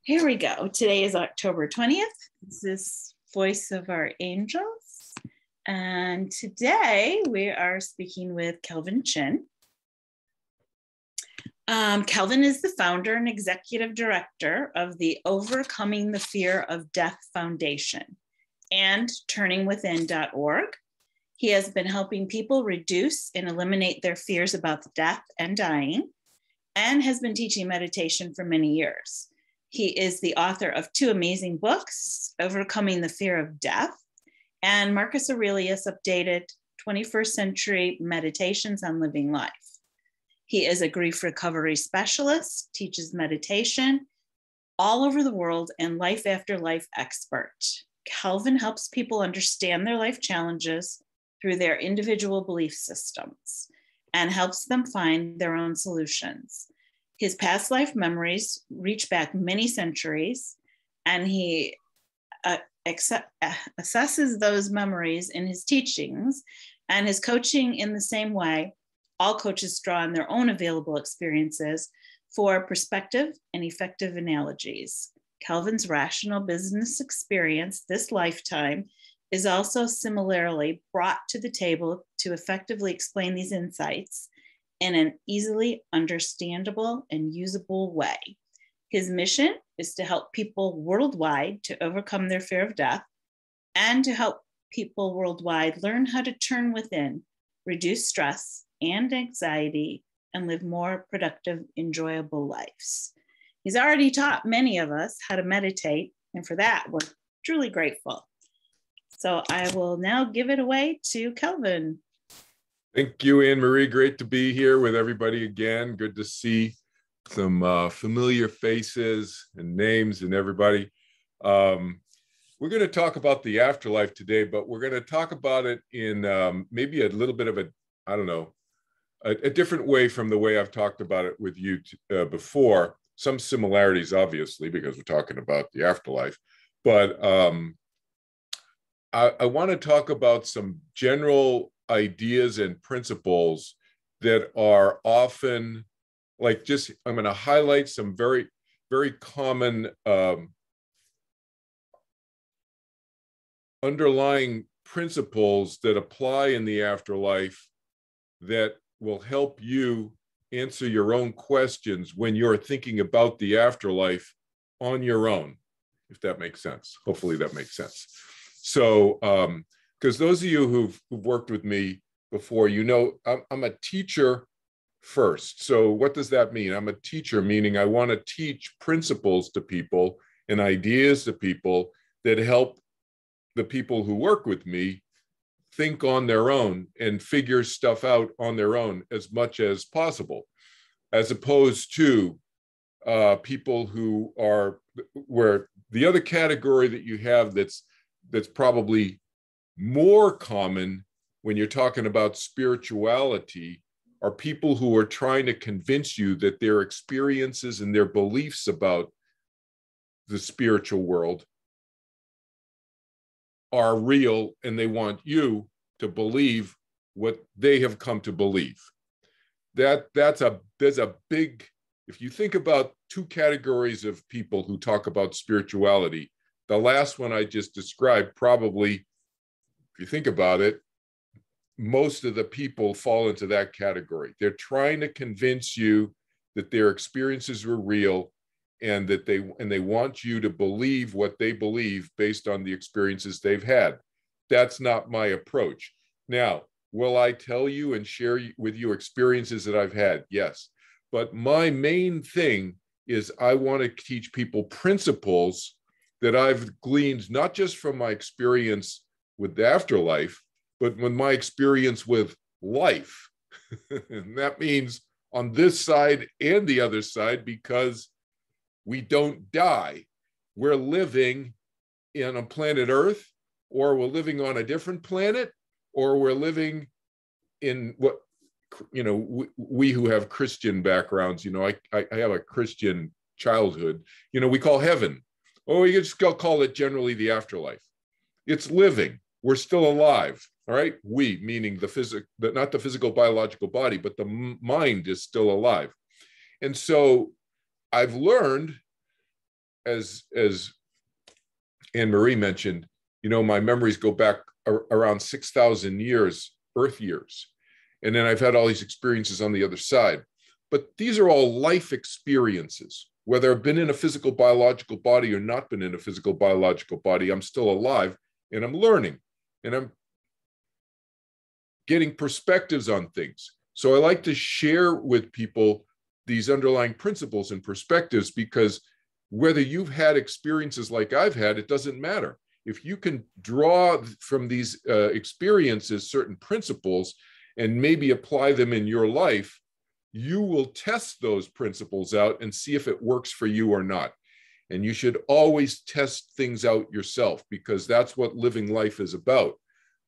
Here we go. Today is October 20th. This is Voice of Our Angels. And today we are speaking with Kelvin Chin. Kelvin is the founder and executive director of the Overcoming the Fear of Death Foundation and turningwithin.org. He has been helping people reduce and eliminate their fears about death and dying, and has been teaching meditation for many years. He is the author of two amazing books, Overcoming the Fear of Death and Marcus Aurelius' updated 21st Century Meditations on Living Life. He is a grief recovery specialist, teaches meditation all over the world, and life after life expert. Kelvin helps people understand their life challenges through their individual belief systems and helps them find their own solutions. His past life memories reach back many centuries, and he assesses those memories in his teachings and his coaching in the same way. All coaches draw on their own available experiences for perspective and effective analogies. Kelvin's rational business experience this lifetime is also similarly brought to the table to effectively explain these insights in an easily understandable and usable way. His mission is to help people worldwide to overcome their fear of death and to help people worldwide learn how to turn within, reduce stress and anxiety, and live more productive, enjoyable lives. He's already taught many of us how to meditate, and for that, we're truly grateful. So I will now give it away to Kelvin. Thank you, Anne-Marie. Great to be here with everybody again. Good to see some familiar faces and names and everybody. We're going to talk about the afterlife today, but we're going to talk about it in maybe a little bit of a different way from the way I've talked about it with you before. Some similarities, obviously, because we're talking about the afterlife. But I want to talk about some general ideas and principles that are often I'm going to highlight some very, very common underlying principles that apply in the afterlife that will help you answer your own questions when you're thinking about the afterlife on your own, if that makes sense. Hopefully that makes sense. So, because those of you who've worked with me before, you know, I'm a teacher first. So what does that mean? I'm a teacher, meaning I want to teach principles to people and ideas to people that help the people who work with me think on their own and figure stuff out on their own as much as possible, as opposed to people who are where the other category that you have that's probably more common when you're talking about spirituality are people who are trying to convince you that their experiences and their beliefs about the spiritual world are real, and they want you to believe what they have come to believe. There's a big, if you think about two categories of people who talk about spirituality, the last one I just described, probably, if you think about it, most of the people fall into that category. They're trying to convince you that their experiences were real and that they want you to believe what they believe based on the experiences they've had. That's not my approach. Now, will I tell you and share with you experiences that I've had? Yes. But my main thing is I want to teach people principles that I've gleaned not just from my experience with the afterlife, but with my experience with life. And that means on this side and the other side, because we don't die. We're living in a planet Earth, or we're living on a different planet, or we're living in what, you know, we who have Christian backgrounds, you know, I have a Christian childhood, you know, we call heaven, or we just call it generally the afterlife. It's living. We're still alive. All right. We, meaning not the physical biological body, but the mind is still alive. And so I've learned as Anne-Marie mentioned, my memories go back around 6,000 years, Earth years. And then I've had all these experiences on the other side. But these are all life experiences. Whether I've been in a physical biological body or not been in a physical biological body, I'm still alive and I'm learning and I'm getting perspectives on things. So I like to share with people these underlying principles and perspectives, because whether you've had experiences like I've had, it doesn't matter. If you can draw from these experiences certain principles and maybe apply them in your life, you will test those principles out and see if it works for you or not. And you should always test things out yourself, because that's what living life is about.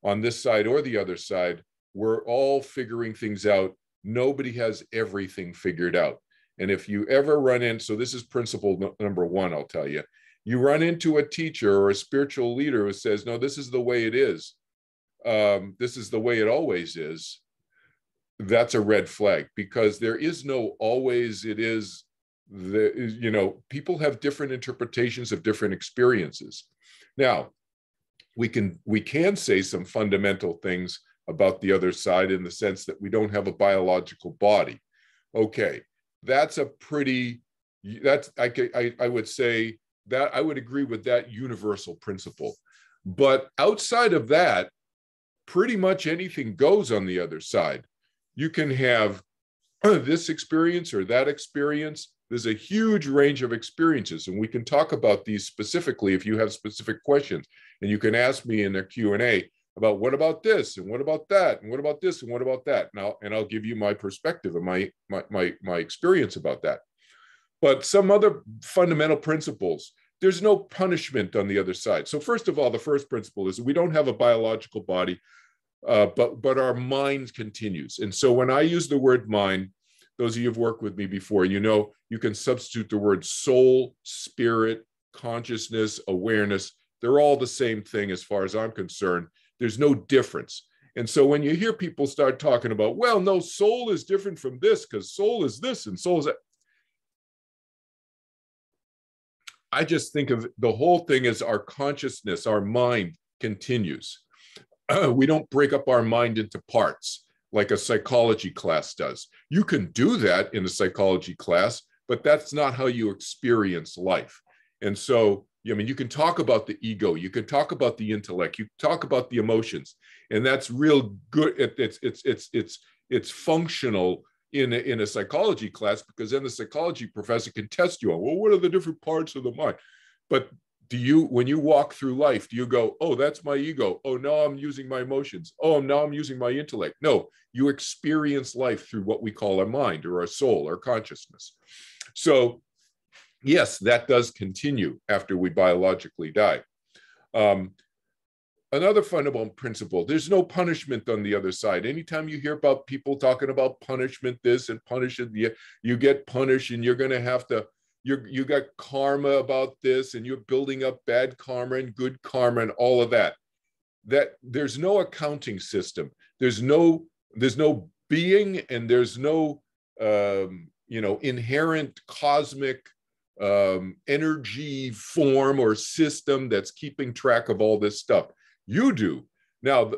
On this side or the other side, we're all figuring things out. Nobody has everything figured out. And if you ever run in, so this is principle number one, I'll tell you, you run into a teacher or a spiritual leader who says, no, this is the way it is. This is the way it always is. That's a red flag, because there is no always it is. People have different interpretations of different experiences. Now, we can say some fundamental things about the other side, in the sense that we don't have a biological body. Okay, that's a pretty, I would say that I would agree with that universal principle. But outside of that, pretty much anything goes on the other side. You can have this experience or that experience. There's a huge range of experiences, and we can talk about these specifically if you have specific questions. And you can ask me in the Q&A about what about this, and what about that, and what about this, and what about that. And I'll give you my perspective and my experience about that. But some other fundamental principles. There's no punishment on the other side. So first of all, the first principle is we don't have a biological body. But our mind continues. And so when I use the word mind, those of you who've worked with me before, you can substitute the word soul, spirit, consciousness, awareness. They're all the same thing as far as I'm concerned. There's no difference. And so when you hear people start talking about, well, no, soul is different from this because soul is this and soul is that. I just think of the whole thing as our consciousness, our mind continues. We don't break up our mind into parts like a psychology class does. You can do that in a psychology class, but that's not how you experience life. And so, you can talk about the ego, you can talk about the intellect, you can talk about the emotions, and that's real good. It's functional in a psychology class, because then the psychology professor can test you on, well, what are the different parts of the mind? But when you walk through life, do you go, oh, that's my ego. Oh, now I'm using my emotions. Oh, now I'm using my intellect. No, you experience life through what we call our mind or our soul or consciousness. So yes, that does continue after we biologically die. Another fundamental principle, there's no punishment on the other side. Anytime you hear about people talking about punishment, this and punishment, you get punished and you're going to have to, you got karma about this, and you're building up bad karma and good karma and all of that. That there's no accounting system. There's no being, and there's no inherent cosmic energy form or system that's keeping track of all this stuff. You do. Now,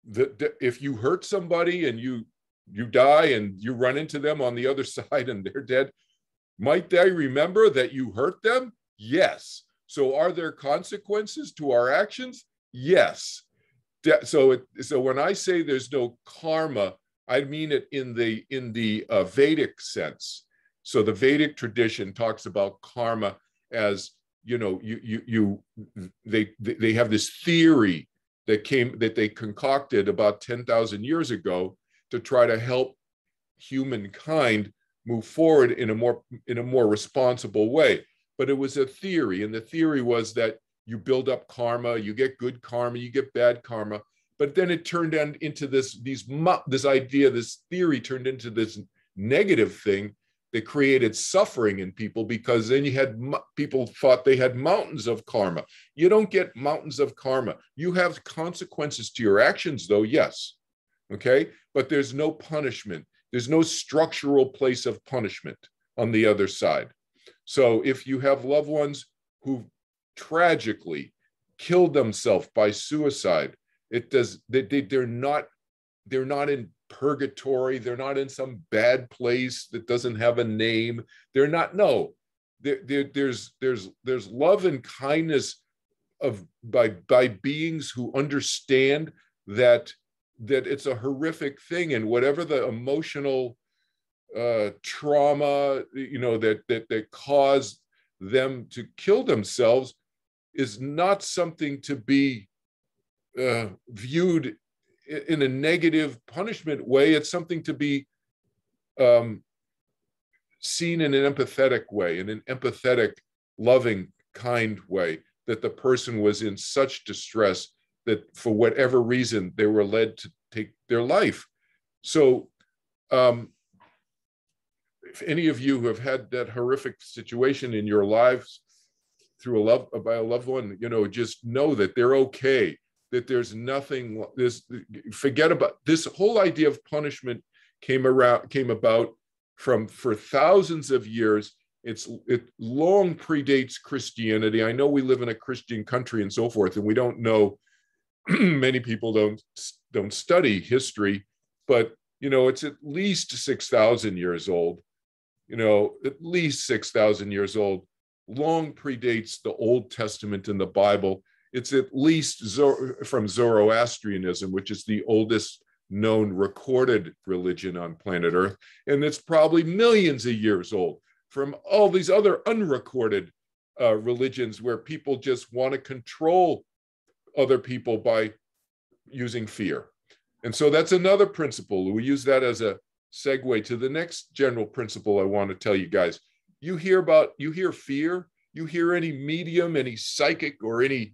if you hurt somebody and you die and you run into them on the other side and they're dead, might they remember that you hurt them? Yes. So are there consequences to our actions? Yes. So when I say there's no karma, I mean it in the Vedic sense. So the Vedic tradition talks about karma as, they have this theory that they concocted about 10,000 years ago to try to help humankind move forward in a more responsible way. But it was a theory, and the theory was that you build up karma, you get good karma, you get bad karma. But then it turned into this theory turned into this negative thing that created suffering in people, because then you had people thought they had mountains of karma. You don't get mountains of karma. You have consequences to your actions, though, yes. Okay, but there's no punishment. There's no structural place of punishment on the other side. So if you have loved ones who tragically killed themselves by suicide, they're not in purgatory. They're not in some bad place that doesn't have a name. They're not, no. There's love and kindness by beings who understand that it's a horrific thing, and whatever the emotional trauma, that caused them to kill themselves is not something to be viewed in a negative punishment way. It's something to be seen in an empathetic way, in an empathetic, loving, kind way, that the person was in such distress that for whatever reason they were led to take their life. So if any of you have had that horrific situation in your lives by a loved one, just know that they're okay, that there's nothing, forget about this whole idea of punishment came about for thousands of years. It long predates Christianity. I know we live in a Christian country and so forth, and we don't know, many people don't study history, but it's at least 6,000 years old. At least 6,000 years old, long predates the Old Testament in the Bible. It's at least from Zoroastrianism, which is the oldest known recorded religion on planet Earth. And it's probably millions of years old from all these other unrecorded religions where people just want to control other people by using fear. And so that's another principle. We use that as a segue to the next general principle I want to tell you guys. You hear fear, you hear any medium, any psychic, or any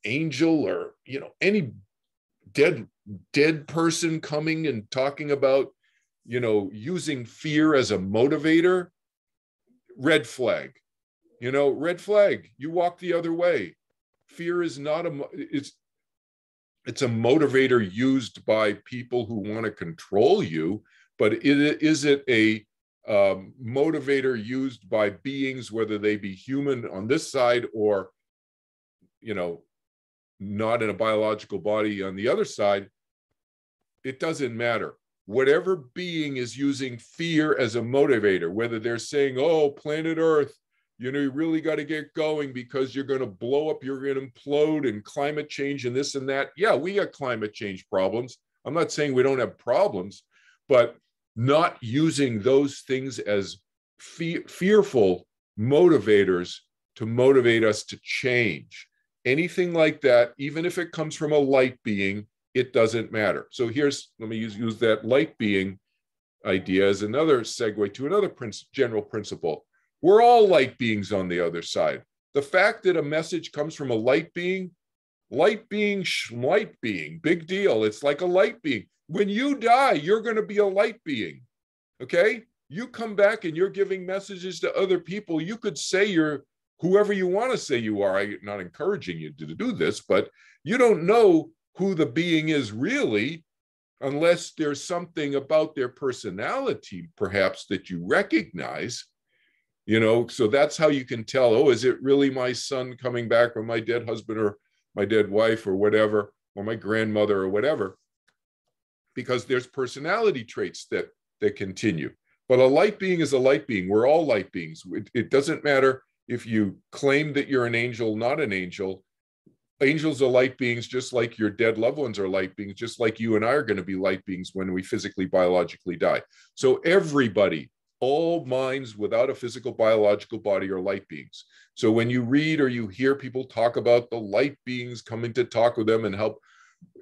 angel, or any dead person coming and talking about using fear as a motivator. Red flag. Red flag. You walk the other way. Fear is not it's a motivator used by people who want to control you, but is it a motivator used by beings, whether they be human on this side or not in a biological body on the other side? It doesn't matter. Whatever being is using fear as a motivator, whether they're saying, oh, planet Earth, you really got to get going because you're going to blow up, you're going to implode, and climate change and this and that. Yeah, we got climate change problems. I'm not saying we don't have problems, but not using those things as fearful motivators to motivate us to change. Anything like that, even if it comes from a light being, it doesn't matter. So let me use that light being idea as another segue to another general principle. We're all light beings on the other side. The fact that a message comes from a light being, big deal. It's like a light being. When you die, you're going to be a light being, okay? You come back and you're giving messages to other people. You could say you're whoever you want to say you are. I'm not encouraging you to do this, but you don't know who the being is really unless there's something about their personality, perhaps, that you recognize. So that's how you can tell, oh, is it really my son coming back, or my dead husband, or my dead wife, or whatever, or my grandmother, or whatever, because there's personality traits that continue. But a light being is a light being. We're all light beings. It doesn't matter if you claim that you're an angel, not an angel. Angels are light beings, just like your dead loved ones are light beings, just like you and I are going to be light beings when we physically, biologically die. So everybody, all minds without a physical, biological body, are light beings. So when you read or you hear people talk about the light beings coming to talk with them and how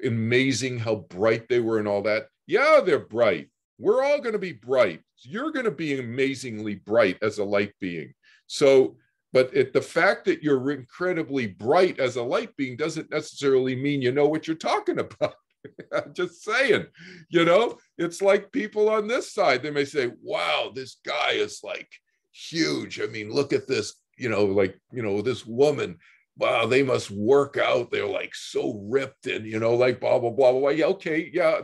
amazing, how bright they were and all that, yeah, they're bright. We're all going to be bright. You're going to be amazingly bright as a light being. So, but the fact that you're incredibly bright as a light being doesn't necessarily mean you know what you're talking about. I'm just saying, it's like people on this side, they may say, wow, this guy is like huge. I mean, look at this, this woman, wow, they must work out. They're like so ripped and, like blah, blah, blah, blah. Yeah, okay. Yeah.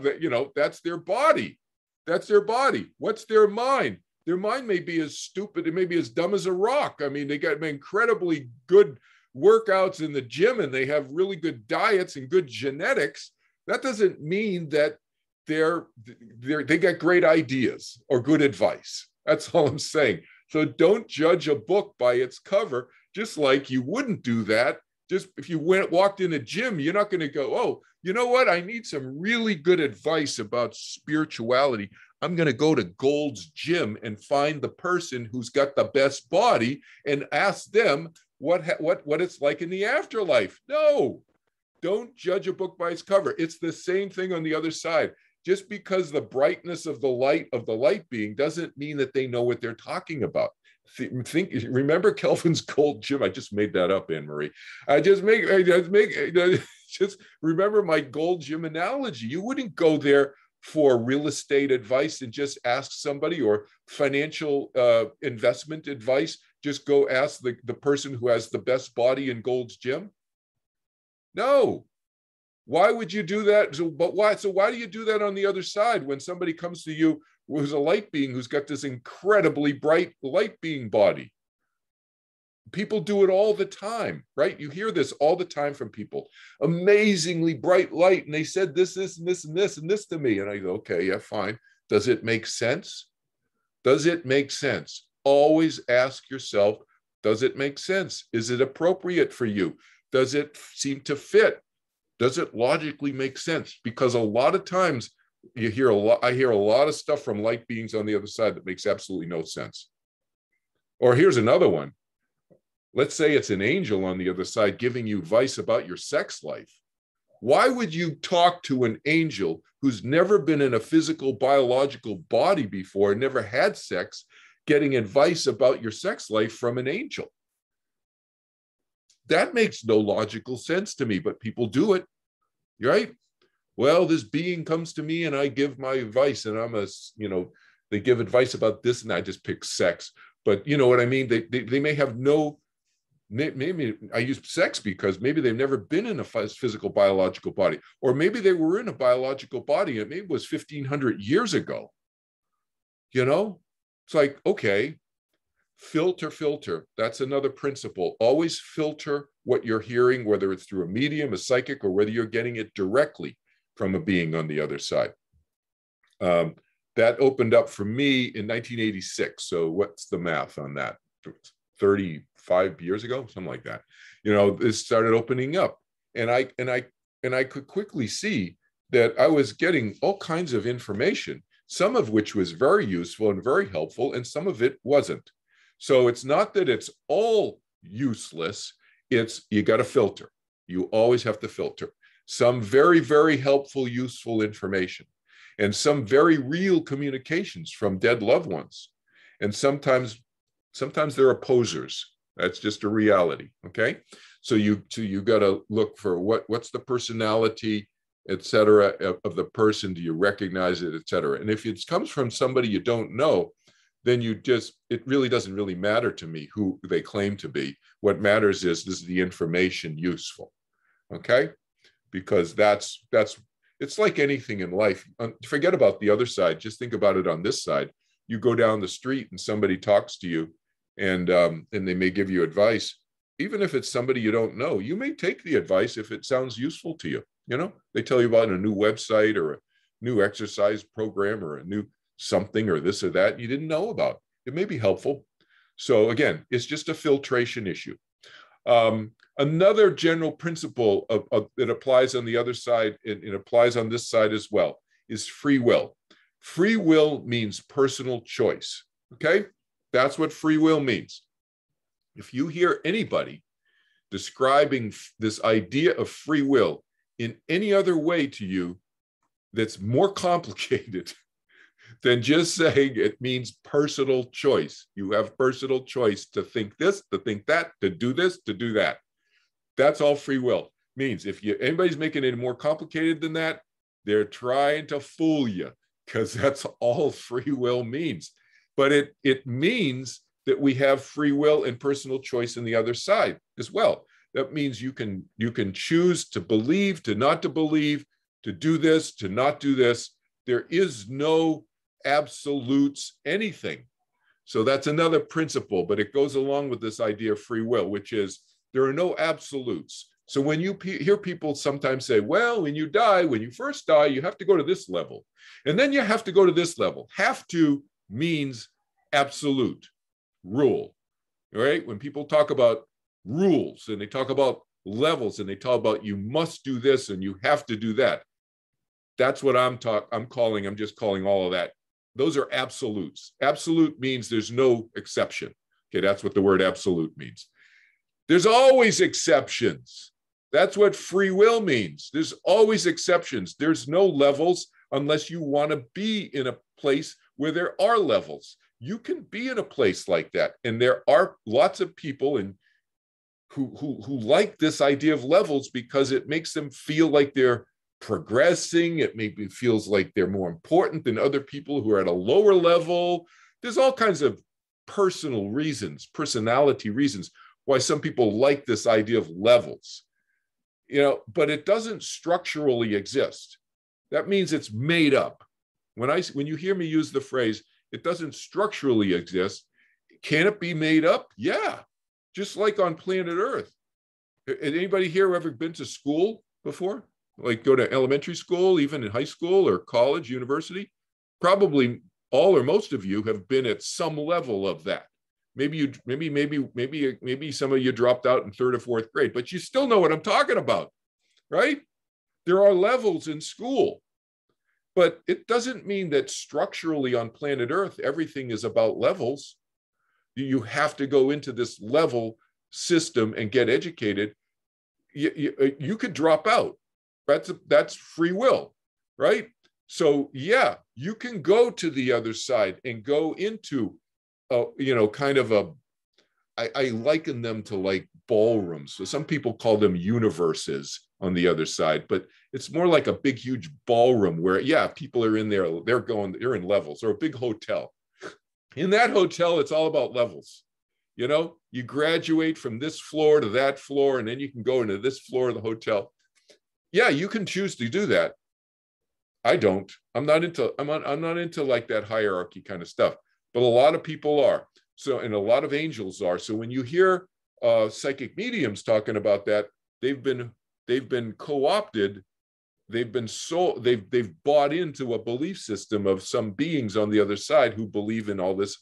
That's their body. That's their body. What's their mind? Their mind may be as stupid, it may be as dumb as a rock. I mean, they got incredibly good workouts in the gym and they have really good diets and good genetics. That doesn't mean that they got great ideas or good advice. That's all I'm saying. So don't judge a book by its cover, just like you wouldn't do that. Just if you walked in a gym, you're not going to go, oh, you know what? I need some really good advice about spirituality. I'm going to go to Gold's Gym and find the person who's got the best body and ask them what it's like in the afterlife. No, don't judge a book by its cover. It's the same thing on the other side. Just because the brightness of the light being doesn't mean that they know what they're talking about. Remember Kelvin's Gold Gym? I just made that up, Anne-Marie. Just remember my Gold Gym analogy. You wouldn't go there for real estate advice and just ask somebody, or financial investment advice. Just go ask the person who has the best body in Gold's Gym. No. Why would you do that? So why do you do that on the other side when somebody comes to you who's a light being who's got this incredibly bright light being body? People do it all the time, right? You hear this all the time from people. Amazingly bright light, and they said this, and this to me. And I go, okay, yeah, fine. Does it make sense? Does it make sense? Always ask yourself, does it make sense? Is it appropriate for you? Does it seem to fit? Does it logically make sense? Because a lot of times I hear a lot of stuff from light beings on the other side that makes absolutely no sense. Or here's another one. Let's say it's an angel on the other side giving you advice about your sex life. Why would you talk to an angel who's never been in a physical, biological body before, never had sex, getting advice about your sex life from an angel? That makes no logical sense to me, but people do it, right? Well, this being comes to me and I give my advice, and they give advice about this, and I just pick sex. But you know what I mean? They may have maybe I use sex because maybe they've never been in a physical biological body, or maybe they were in a biological body and maybe it was 1,500 years ago. It's like, okay, filter. That's another principle. Always filter what you're hearing, whether it's through a medium, a psychic, or whether you're getting it directly from a being on the other side. That opened up for me in 1986. So what's the math on that? 35 years ago, something like that. This started opening up, and I could quickly see that I was getting all kinds of information, some of which was very useful and very helpful, and some of it wasn't. So it's not that it's all useless. It's you got to filter. You always have to filter. Some very, very helpful, useful information, and some very real communications from dead loved ones. And sometimes they're opposers. That's just a reality. Okay. So you got to look for what's the personality, et cetera, of the person. Do you recognize it, et cetera? And if it comes from somebody you don't know, then it really doesn't really matter to me who they claim to be. What matters is the information useful? Okay. Because it's like anything in life. Forget about the other side. Just think about it on this side. You go down the street and somebody talks to you, and they may give you advice. Even if it's somebody you don't know, you may take the advice if it sounds useful to you. They tell you about a new website or a new exercise program or a new something or this or that you didn't know about. It may be helpful. So again, it's just a filtration issue. Another general principle that applies on the other side, and it applies on this side as well, is free will. Free will means personal choice. Okay? That's what free will means. If you hear anybody describing this idea of free will in any other way to you that's more complicated than just saying it means personal choice. You have personal choice to think this, to think that, to do this, to do that. That's all free will means. If anybody's making it more complicated than that, they're trying to fool you, because that's all free will means. But it means that we have free will and personal choice in the other side as well. That means you can choose to believe, to not to believe, to do this, to not do this. There is no absolutes anything. So that's another principle, but it goes along with this idea of free will, which is there are no absolutes. So when you hear people sometimes say, well, when you die, when you first die, you have to go to this level. And then you have to go to this level. Have to means absolute rule, right? When people talk about rules and they talk about levels and they talk about you must do this and you have to do that. That's what I'm just calling all of that. Those are absolutes. Absolute means there's no exception. Okay, that's what the word absolute means. There's always exceptions. That's what free will means. There's always exceptions. There's no levels unless you want to be in a place where there are levels. You can be in a place like that. And there are lots of people who like this idea of levels because it makes them feel like they're progressing. It maybe feels like they're more important than other people who are at a lower level. There's all kinds of personal reasons, personality reasons why some people like this idea of levels, but it doesn't structurally exist. That means it's made up. When you hear me use the phrase, it doesn't structurally exist, can it be made up? Yeah, just like on planet Earth. Anybody here ever been to school before? Like go to elementary school, even in high school or college, university? Probably all or most of you have been at some level of that. Maybe some of you dropped out in 3rd or 4th grade, but you still know what I'm talking about, right? There are levels in school, but it doesn't mean that structurally on planet Earth, everything is about levels. You have to go into this level system and get educated. You could drop out. That's free will, right? So yeah, you can go to the other side and go into, kind of I liken them to like ballrooms. So some people call them universes on the other side, but it's more like a big, huge ballroom where, yeah, people are in there, they're in levels, or a big hotel. In that hotel, it's all about levels. You graduate from this floor to that floor, and then you can go into this floor of the hotel. Yeah, you can choose to do that. I don't. I'm not into like that hierarchy kind of stuff, but a lot of people are. So, and a lot of angels are. So when you hear psychic mediums talking about that, they've been co-opted. They've bought into a belief system of some beings on the other side who believe in all this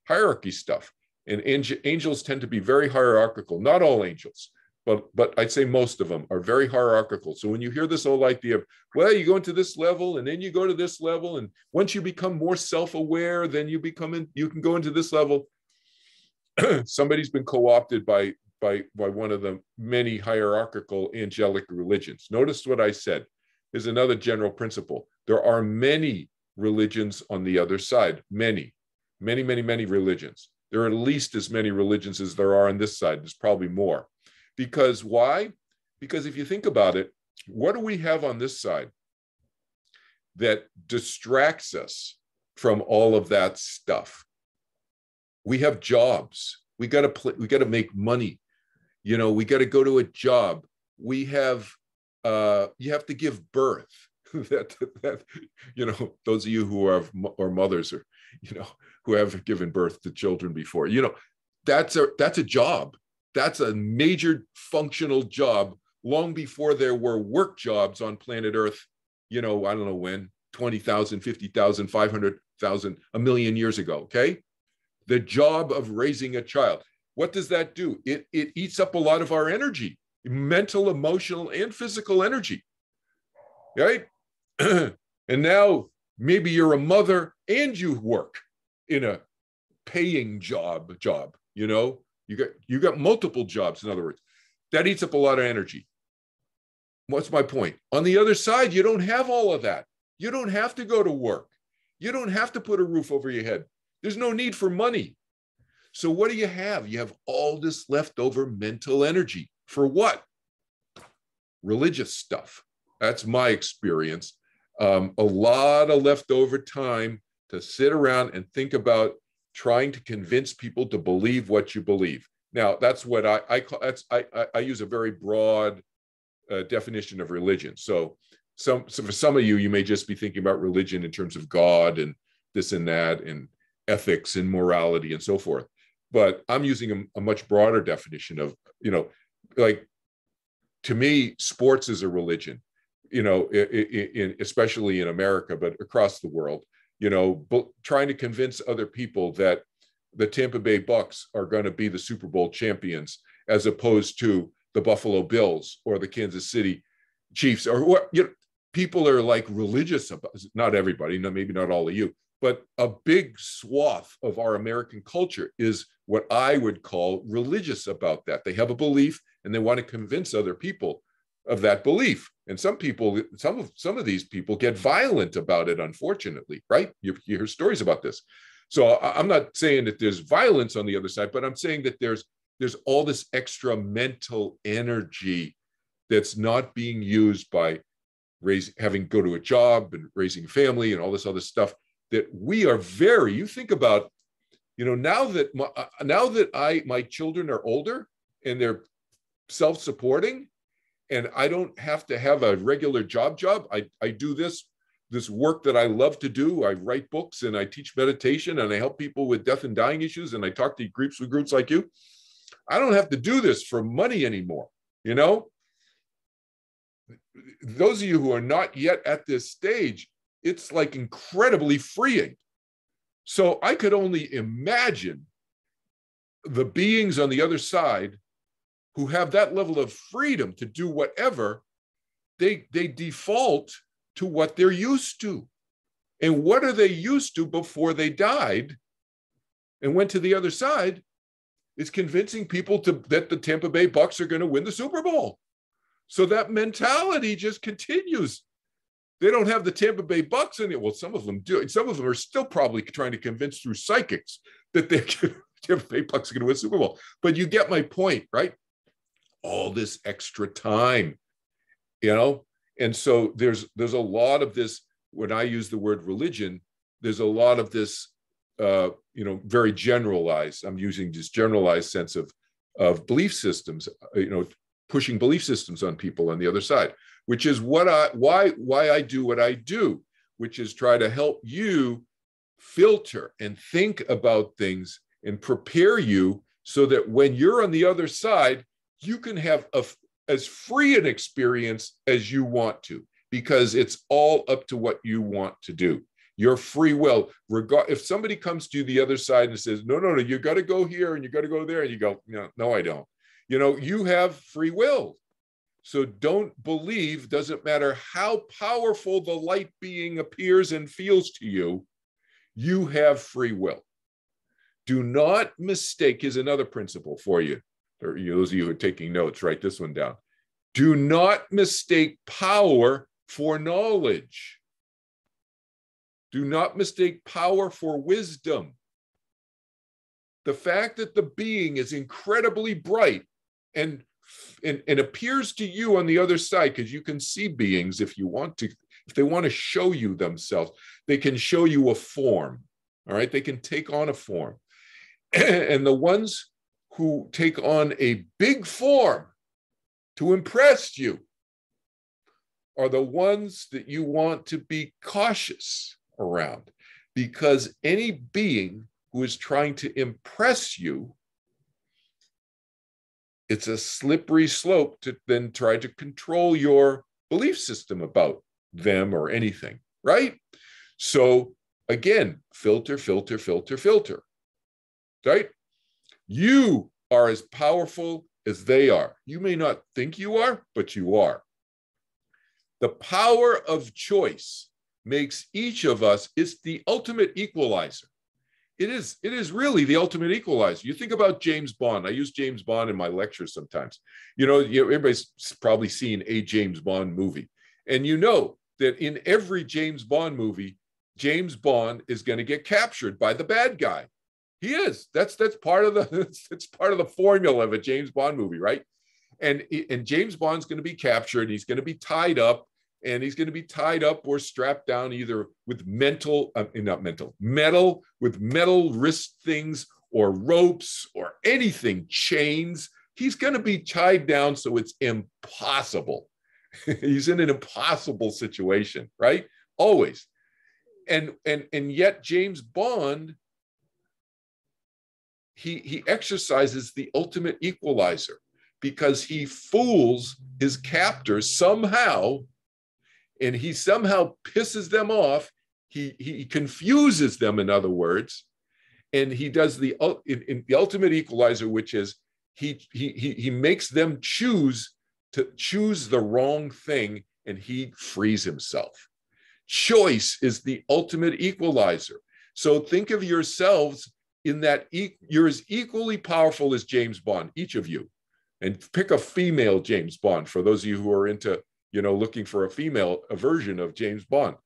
hierarchy stuff. And angels tend to be very hierarchical. Not all angels, but I'd say most of them are very hierarchical. So when you hear this whole idea of, well, you go into this level and then you go to this level, and once you become more self-aware, then you can go into this level. Somebody's been co-opted by one of the many hierarchical angelic religions. Notice what I said. Is another general principle. There are many religions on the other side. Many religions. There are at least as many religions as there are on this side. There's probably more. Because why? Because if you think about it, what do we have on this side that distracts us from all of that stuff? We have jobs. We got to make money. We got to go to a job. We have you have to give birth. that those of you who are mothers or who have given birth to children before, that's a job. That's a major functional job long before there were work jobs on planet Earth. I don't know when, 20,000, 50,000, 500,000, a million years ago. Okay, the job of raising a child. What does that do? It eats up a lot of our energy. Mental, emotional, and physical energy, right? And now maybe you're a mother and you work in a paying job. You got multiple jobs. In other words, that eats up a lot of energy. What's my point? On the other side, you don't have all of that. You don't have to go to work. You don't have to put a roof over your head. There's no need for money. So what do you have? You have all this leftover mental energy. For what? Religious stuff. That's my experience. A lot of leftover time to sit around and think about trying to convince people to believe what you believe. Now, that's what I call. I use a very broad definition of religion. So for some of you, you may just be thinking about religion in terms of God and this and that, and ethics and morality and so forth. But I'm using a much broader definition of, like, to me, sports is a religion, especially in America, but across the world, trying to convince other people that the Tampa Bay Bucks are going to be the Super Bowl champions, as opposed to the Buffalo Bills or the Kansas City Chiefs, or what, people are like religious about, not everybody, maybe not all of you, but a big swath of our American culture is what I would call religious about that. They have a belief and they want to convince other people of that belief. And some people, some of these people get violent about it, unfortunately, right? You hear stories about this. So I'm not saying that there's violence on the other side, but I'm saying that there's all this extra mental energy that's not being used by having to go to a job and raising a family and all this other stuff that we are you think about, now that my children are older and they're self-supporting and I don't have to have a regular job. I do this work that I love to do. I write books and I teach meditation and I help people with death and dying issues. And I talk to groups like you. I don't have to do this for money anymore. Those of you who are not yet at this stage, it's like incredibly freeing. So I could only imagine the beings on the other side who have that level of freedom to do whatever. They default to what they're used to. And what are they used to before they died and went to the other side? Is convincing people that the Tampa Bay Bucks are going to win the Super Bowl. So that mentality just continues. They don't have the Tampa Bay Bucks in it. Well, some of them do. Some of them are still probably trying to convince through psychics that the Tampa Bay Bucks are going to win the Super Bowl. But you get my point, right? All this extra time, And so there's a lot of this. When I use the word religion, there's a lot of this, very generalized. I'm using this generalized sense of belief systems, pushing belief systems on people on the other side, which is why I do what I do, which is try to help you filter and think about things and prepare you so that when you're on the other side, you can have as free an experience as you want to, because it's all up to what you want to do. Your free will. If somebody comes to the other side and says, no, you got to go here and you got to go there, and you go, no, I don't. You have free will. So don't believe, doesn't matter how powerful the light being appears and feels to you, you have free will. Do not mistake, here's another principle for you. Or those of you who are taking notes, write this one down. Do not mistake power for knowledge. Do not mistake power for wisdom. The fact that the being is incredibly bright and appears to you on the other side, because you can see beings if they want to show you themselves, they can show you a form. All right, they can take on a form. And the ones who take on a big form to impress you are the ones that you want to be cautious around, because any being who is trying to impress you, it's a slippery slope to then try to control your belief system about them or anything, right? So again, filter, right? You are as powerful as they are. You may not think you are, but you are. The power of choice makes each of us, it's the ultimate equalizer. It is really the ultimate equalizer. You think about James Bond. I use James Bond in my lectures sometimes. Everybody's probably seen a James Bond movie. And you know that in every James Bond movie, James Bond is going to get captured by the bad guy. He is. That's part of the formula of a James Bond movie, right? And James Bond's going to be captured. He's going to be tied up. And he's going to be tied up or strapped down either with metal with metal wrist things or ropes or anything, chains. He's going to be tied down so it's impossible. He's in an impossible situation, right? Always. And yet James Bond he exercises the ultimate equalizer, because he fools his captors somehow, and he somehow pisses them off. He confuses them, in other words, and he does the ultimate equalizer, which is he makes them choose the wrong thing, and he frees himself. Choice is the ultimate equalizer. So think of yourselves in that you're as equally powerful as James Bond, each of you, and pick a female James Bond for those of you who are into, looking for a version of James Bond.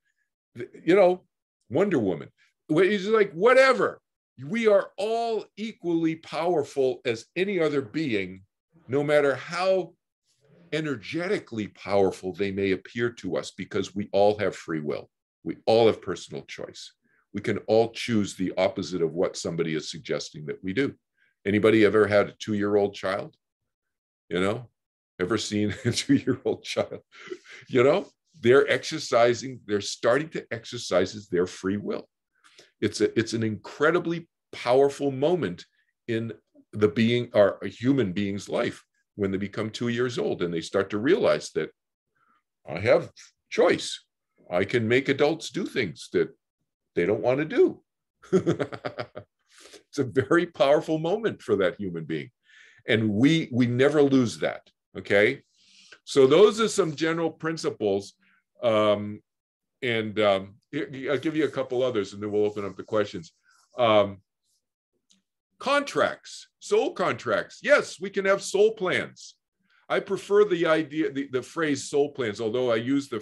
Wonder Woman. It's like, whatever. We are all equally powerful as any other being, no matter how energetically powerful they may appear to us, because we all have free will. We all have personal choice. We can all choose the opposite of what somebody is suggesting that we do. Anybody ever had a 2-year-old child? Ever seen a 2-year-old child? They're starting to exercise their free will. It's an incredibly powerful moment in a human being's life, when they become 2 years old and they start to realize that I have choice. I can make adults do things that they don't want to do. It's a very powerful moment for that human being. And we never lose that, okay? So those are some general principles. And I'll give you a couple others, and then we'll open up the questions. Contracts, soul contracts. Yes, we can have soul plans. I prefer the phrase soul plans, although I use the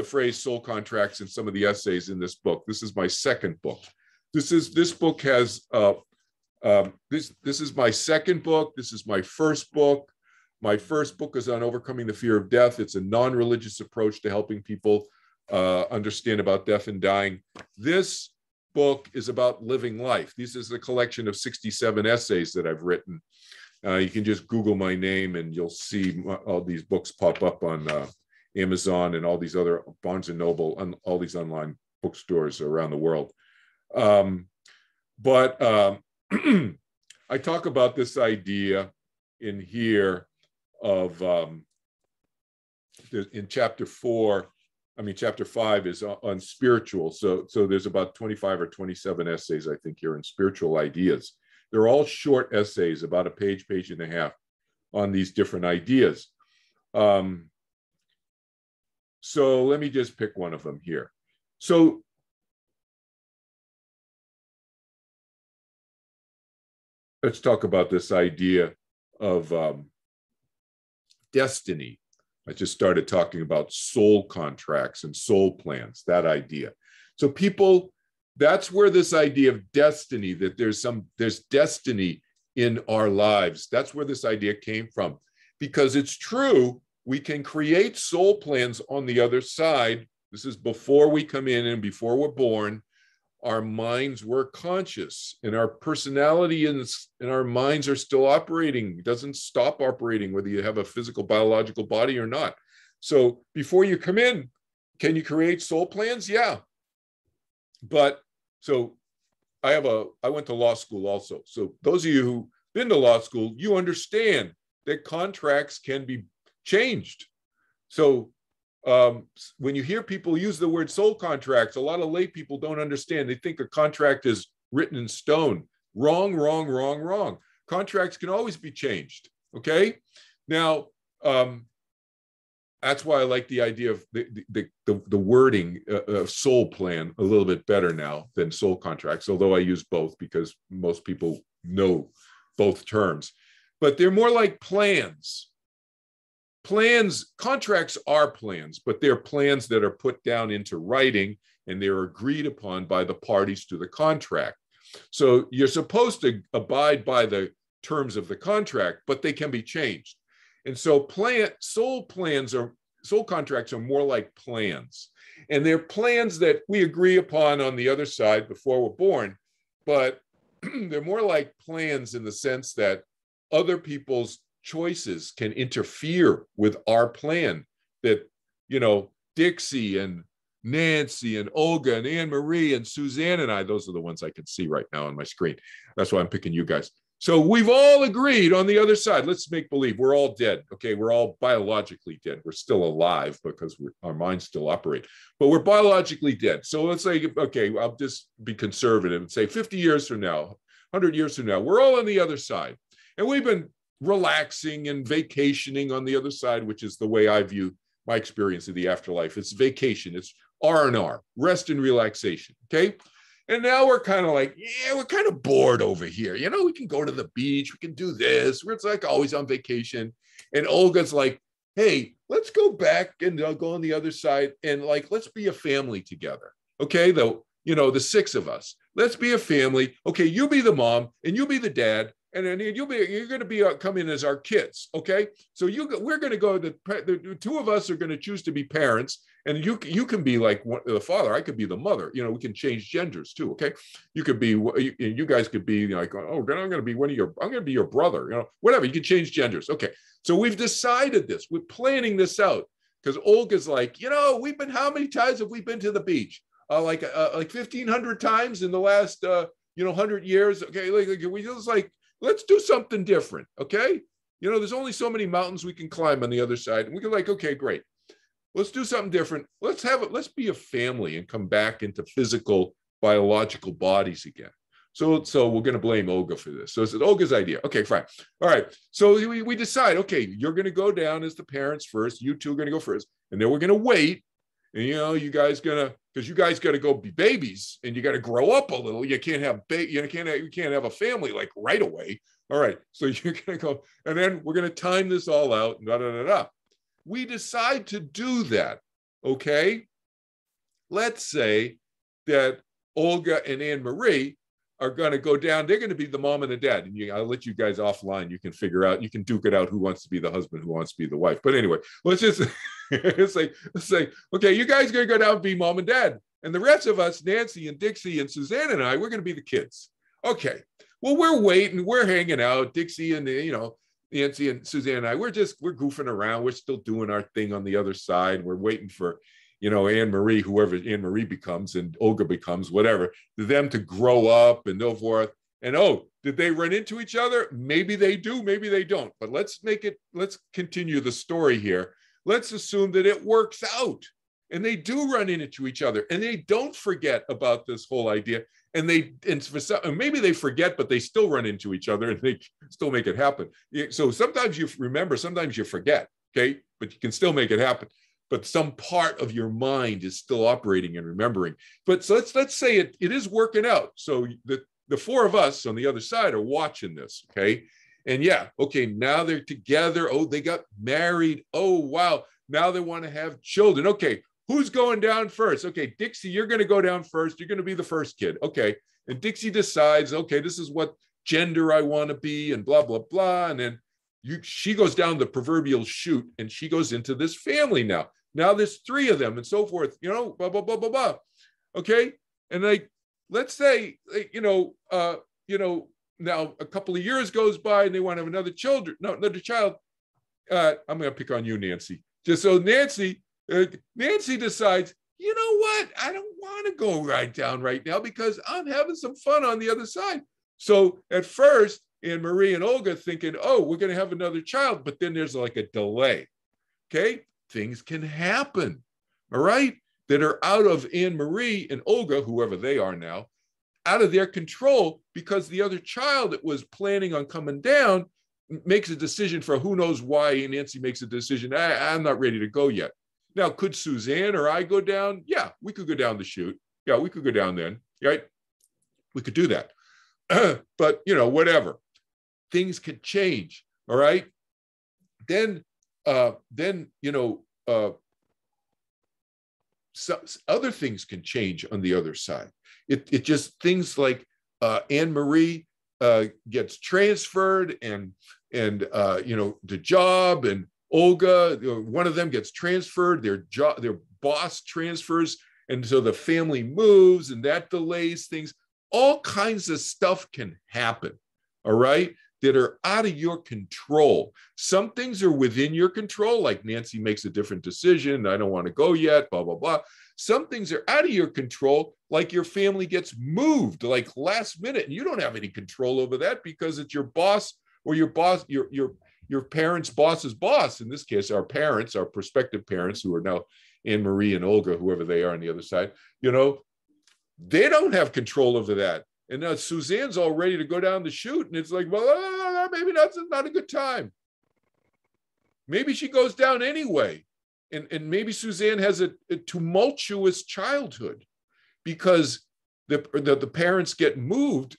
phrase soul contracts in some of the essays in this book. This is my second book. This book has this is my second book. This is my first book. My first book is on overcoming the fear of death. It's a non-religious approach to helping people understand about death and dying. This book is about living life. This is a collection of 67 essays that I've written. You can just Google my name and you'll see all these books pop up on Amazon and all these other Barnes & Noble and all these online bookstores around the world. But I talk about this idea in here of, in chapter 5 is on spiritual. So there's about 25 or 27 essays, I think, here in spiritual ideas. They're all short essays, about a page and a half, on these different ideas. So let me just pick one of them here. So let's talk about this idea of destiny. I just started talking about soul contracts and soul plans, that idea. So people, that's where this idea of destiny, that there's destiny in our lives, that's where this idea came from. Because it's true, we can create soul plans on the other side. This is before we come in and before we're born. Our minds were conscious, and our personality and our minds are still operating. It doesn't stop operating whether you have a physical, biological body or not. So before you come in, can you create soul plans? Yeah. But so I went to law school also. So those of you who've been to law school, you understand that contracts can be changed. So when you hear people use the word soul contracts, a lot of lay people don't understand. They think a contract is written in stone. Wrong, wrong, wrong, wrong. Contracts can always be changed, okay? Now, that's why I like the idea of the wording of soul plan a little bit better now than soul contracts, although I use both because most people know both terms. But they're more like plans. Contracts are plans, but they're plans that are put down into writing and they're agreed upon by the parties to the contract. So you're supposed to abide by the terms of the contract, but they can be changed. And so soul contracts are more like plans. And they're plans that we agree upon on the other side before we're born, but they're more like plans in the sense that other people's choices can interfere with our plan. That, Dixie and Nancy and Olga and Anne Marie and Suzanne and I. Those are the ones I can see right now on my screen. That's why I'm picking you guys. So we've all agreed on the other side. Let's make believe we're all dead. Okay, we're all biologically dead. We're still alive because our minds still operate, but we're biologically dead. So let's say, okay, I'll just be conservative and say 50 years from now, 100 years from now, we're all on the other side. And we've been relaxing and vacationing on the other side, which is the way I view my experience of the afterlife. It's vacation. It's R&R, rest and relaxation, okay? And now we're kind of like, yeah, we're kind of bored over here. You know, we can go to the beach. We can do this. It's like always on vacation. And Olga's like, hey, let's go back and go on the other side and like, let's be a family together, okay? The 6 of us. Let's be a family. Okay, you be the mom and you be the dad. And then you're going to be come in as our kids, okay? So we're going to go. The 2 of us are going to choose to be parents, and you can be like the father. I could be the mother. You know, we can change genders too, okay? You could be. You guys could be like, oh, I'm going to be I'm going to be your brother. You know, whatever. You can change genders, okay? So we've decided this. We're planning this out because Olga's like, how many times have we been to the beach? Like 1,500 times in the last 100 years. Okay, we just like. Let's do something different, okay? There's only so many mountains we can climb on the other side. And we can like, okay, great. Let's do something different. Let's be a family and come back into physical, biological bodies again. So we're going to blame Olga for this. So it's Olga's idea. Okay, fine. All right. So we decide, okay, you're going to go down as the parents first. You 2 are going to go first. And then we're going to wait. And, you guys because you guys got to go be babies and you got to grow up a little. You can't have you can't have a family like right away. All right. So you're going to go, and then we're going to time this all out. We decide to do that. Okay. Let's say that Olga and Anne Marie are going to go down. They're going to be the mom and the dad. And I'll let you guys offline. You can figure out, you can duke it out who wants to be the husband, who wants to be the wife. But anyway, let's just say, okay, you guys are going to go down and be mom and dad. And the rest of us, Nancy and Dixie and Suzanne and I, we're going to be the kids. Okay. Well, we're waiting. We're hanging out. Dixie and, Nancy and Suzanne and I, we're goofing around. We're still doing our thing on the other side. We're waiting for, Anne Marie, whoever Anne Marie becomes and Olga becomes, whatever, them to grow up and so forth. And did they run into each other? Maybe they do, maybe they don't. But let's continue the story here. Let's assume that it works out and they do run into each other and they don't forget about this whole idea. And maybe they forget, but they still run into each other and they still make it happen. So sometimes you remember, sometimes you forget, okay? But you can still make it happen. But some part of your mind is still operating and remembering. But so let's say it is working out. So the 4 of us on the other side are watching this, okay? And okay, now they're together. Oh, they got married. Oh, wow. Now they want to have children. Okay, who's going down first? Okay, Dixie, you're going to go down first. You're going to be the first kid. Okay, and Dixie decides, okay, this is what gender I want to be and blah, blah, blah. And then she goes down the proverbial chute and she goes into this family now. Now there's 3 of them and so forth, blah, blah, blah, blah, blah. Okay. And let's say, now a couple of years goes by and they want to have another child. I'm going to pick on you, Nancy. Just so Nancy decides, you know what? I don't want to go right down right now because I'm having some fun on the other side. So at first, Anne Marie and Olga thinking, we're going to have another child, but then there's like a delay. Okay. Things can happen, all right, that are out of Anne Marie and Olga, whoever they are now, out of their control because the other child that was planning on coming down makes a decision for who knows why, and Nancy makes a decision, I'm not ready to go yet. Now, could Suzanne or I go down? Yeah, we could go down the chute. Yeah, we could go down then, right? We could do that. But, whatever. Things could change, all right? Then so other things can change on the other side. It just things like Anne Marie gets transferred and the job, and Olga, one of them gets transferred, their boss transfers, and so the family moves and that delays things. All kinds of stuff can happen. All right. that are out of your control. Some things are within your control, like Nancy makes a different decision. I don't want to go yet, blah, blah, blah. Some things are out of your control, like your family gets moved like last minute, and you don't have any control over that because it's your boss or your boss, your parents' boss's boss. In this case, our parents, our prospective parents, who are now Anne Marie and Olga, whoever they are on the other side, you know, they don't have control over that. And now Suzanne's all ready to go down the chute, and it's like, well, maybe that's not a good time. Maybe she goes down anyway. And maybe Suzanne has a tumultuous childhood because the parents get moved.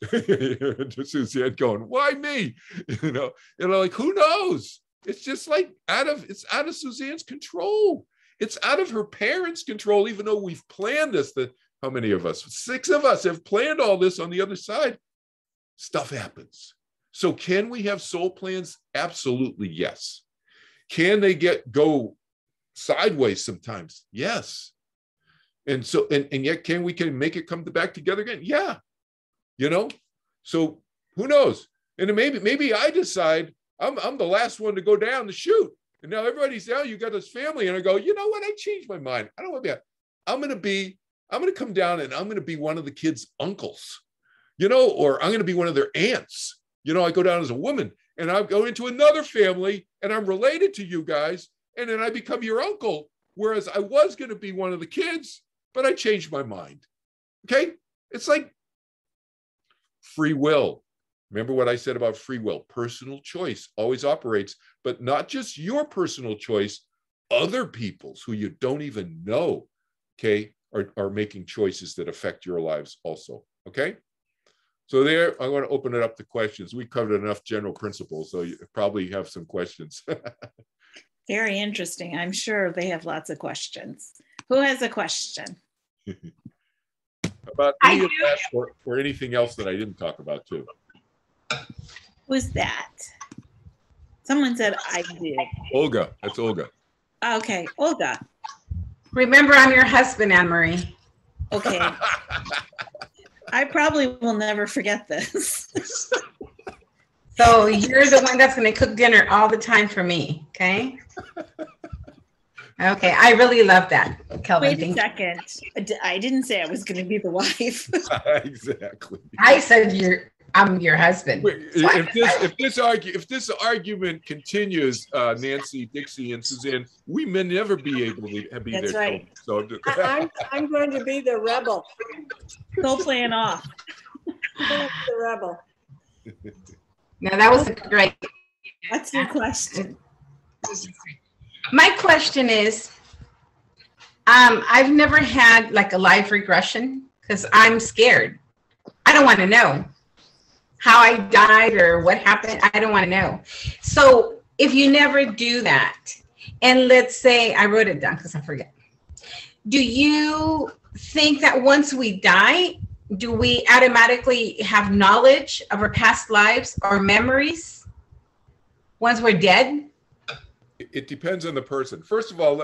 Suzanne going, why me? You know, like, who knows? It's just like it's out of Suzanne's control. It's out of her parents' control, even though we've planned this. How many of us? 6 of us have planned all this on the other side. Stuff happens. So can we have soul plans? Absolutely, yes. Can they go sideways sometimes? Yes. And so, and yet can we make it come back together again? Yeah. You know? So who knows? And then maybe I decide I'm the last one to go down the chute. And now everybody's down, you got this family. And I go, you know what? I changed my mind. I don't want to be, I'm going to come down and I'm going to be one of the kids' uncles, you know, or I'm going to be one of their aunts. You know, I go down as a woman and I go into another family and I'm related to you guys. And then I become your uncle. Whereas I was going to be one of the kids, but I changed my mind. Okay. It's like free will. Remember what I said about free will? Personal choice always operates, but not just your personal choice, other people's who you don't even know, okay, are making choices that affect your lives also, okay? So there, I want to open it up to questions. We covered enough general principles, so you probably have some questions. Very interesting. I'm sure they have lots of questions. Who has a question? About any of that or anything else that I didn't talk about too. Who's that? Someone said I did. Olga. That's Olga. Okay, Olga. Remember, I'm your husband, Anne Marie. Okay. I probably will never forget this. So you're the one that's going to cook dinner all the time for me, okay? Okay, I really love that, Kelvin. Wait a second. I didn't say I was going to be the wife. Exactly. I said I'm your husband. Wait, if this argument continues, Nancy, Dixie, and Suzanne, we may never be able to be That's there. right. So I'm going to be the rebel. Still playing off. I'm going to be the rebel. No, that was great. What's your question? My question is, I've never had like a live regression because I'm scared. I don't want to know how I died or what happened. I don't want to know. So if you never do that, and let's say I wrote it down because I forget. Do you think that once we die, do we automatically have knowledge of our past lives or memories once we're dead? it depends on the person. First of all,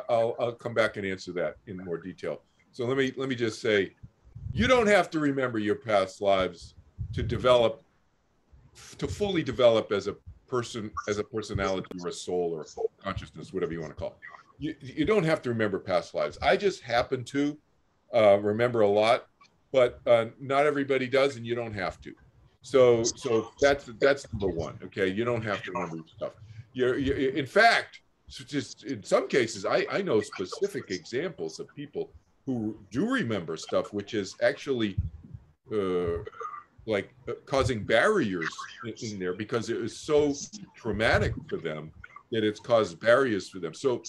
I'll come back and answer that in more detail. So let me just say, you don't have to remember your past lives to fully develop as a person, as a personality or a soul or consciousness, whatever you want to call it. You don't have to remember past lives. I just happen to remember a lot, but not everybody does, and you don't have to. So that's number one. Okay, you don't have to remember stuff. In fact, just in some cases, I know specific examples of people who do remember stuff, which is actually causing barriers in there because it was so traumatic for them that it's caused barriers for them. So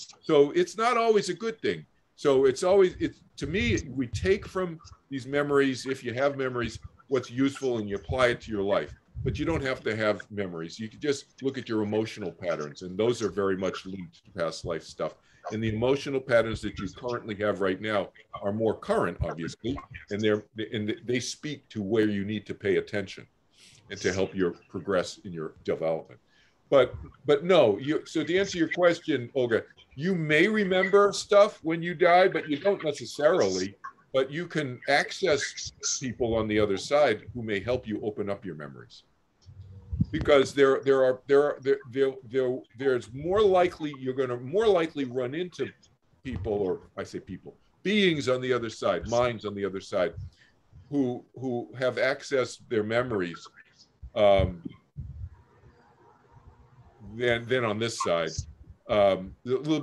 it's not always a good thing. So to me, we take from these memories, if you have memories, what's useful, and you apply it to your life. But you don't have to have memories. You can just look at your emotional patterns, and those are very much linked to past life stuff. And the emotional patterns that you currently have right now are more current, obviously, and they speak to where you need to pay attention and to help you progress in your development. But no, so to answer your question, Olga, you may remember stuff when you die, but you don't necessarily. But you can access people on the other side who may help you open up your memories. because there's more likely, you're going to more likely run into people, or I say people, beings on the other side, minds on the other side, who have accessed their memories than on this side. A little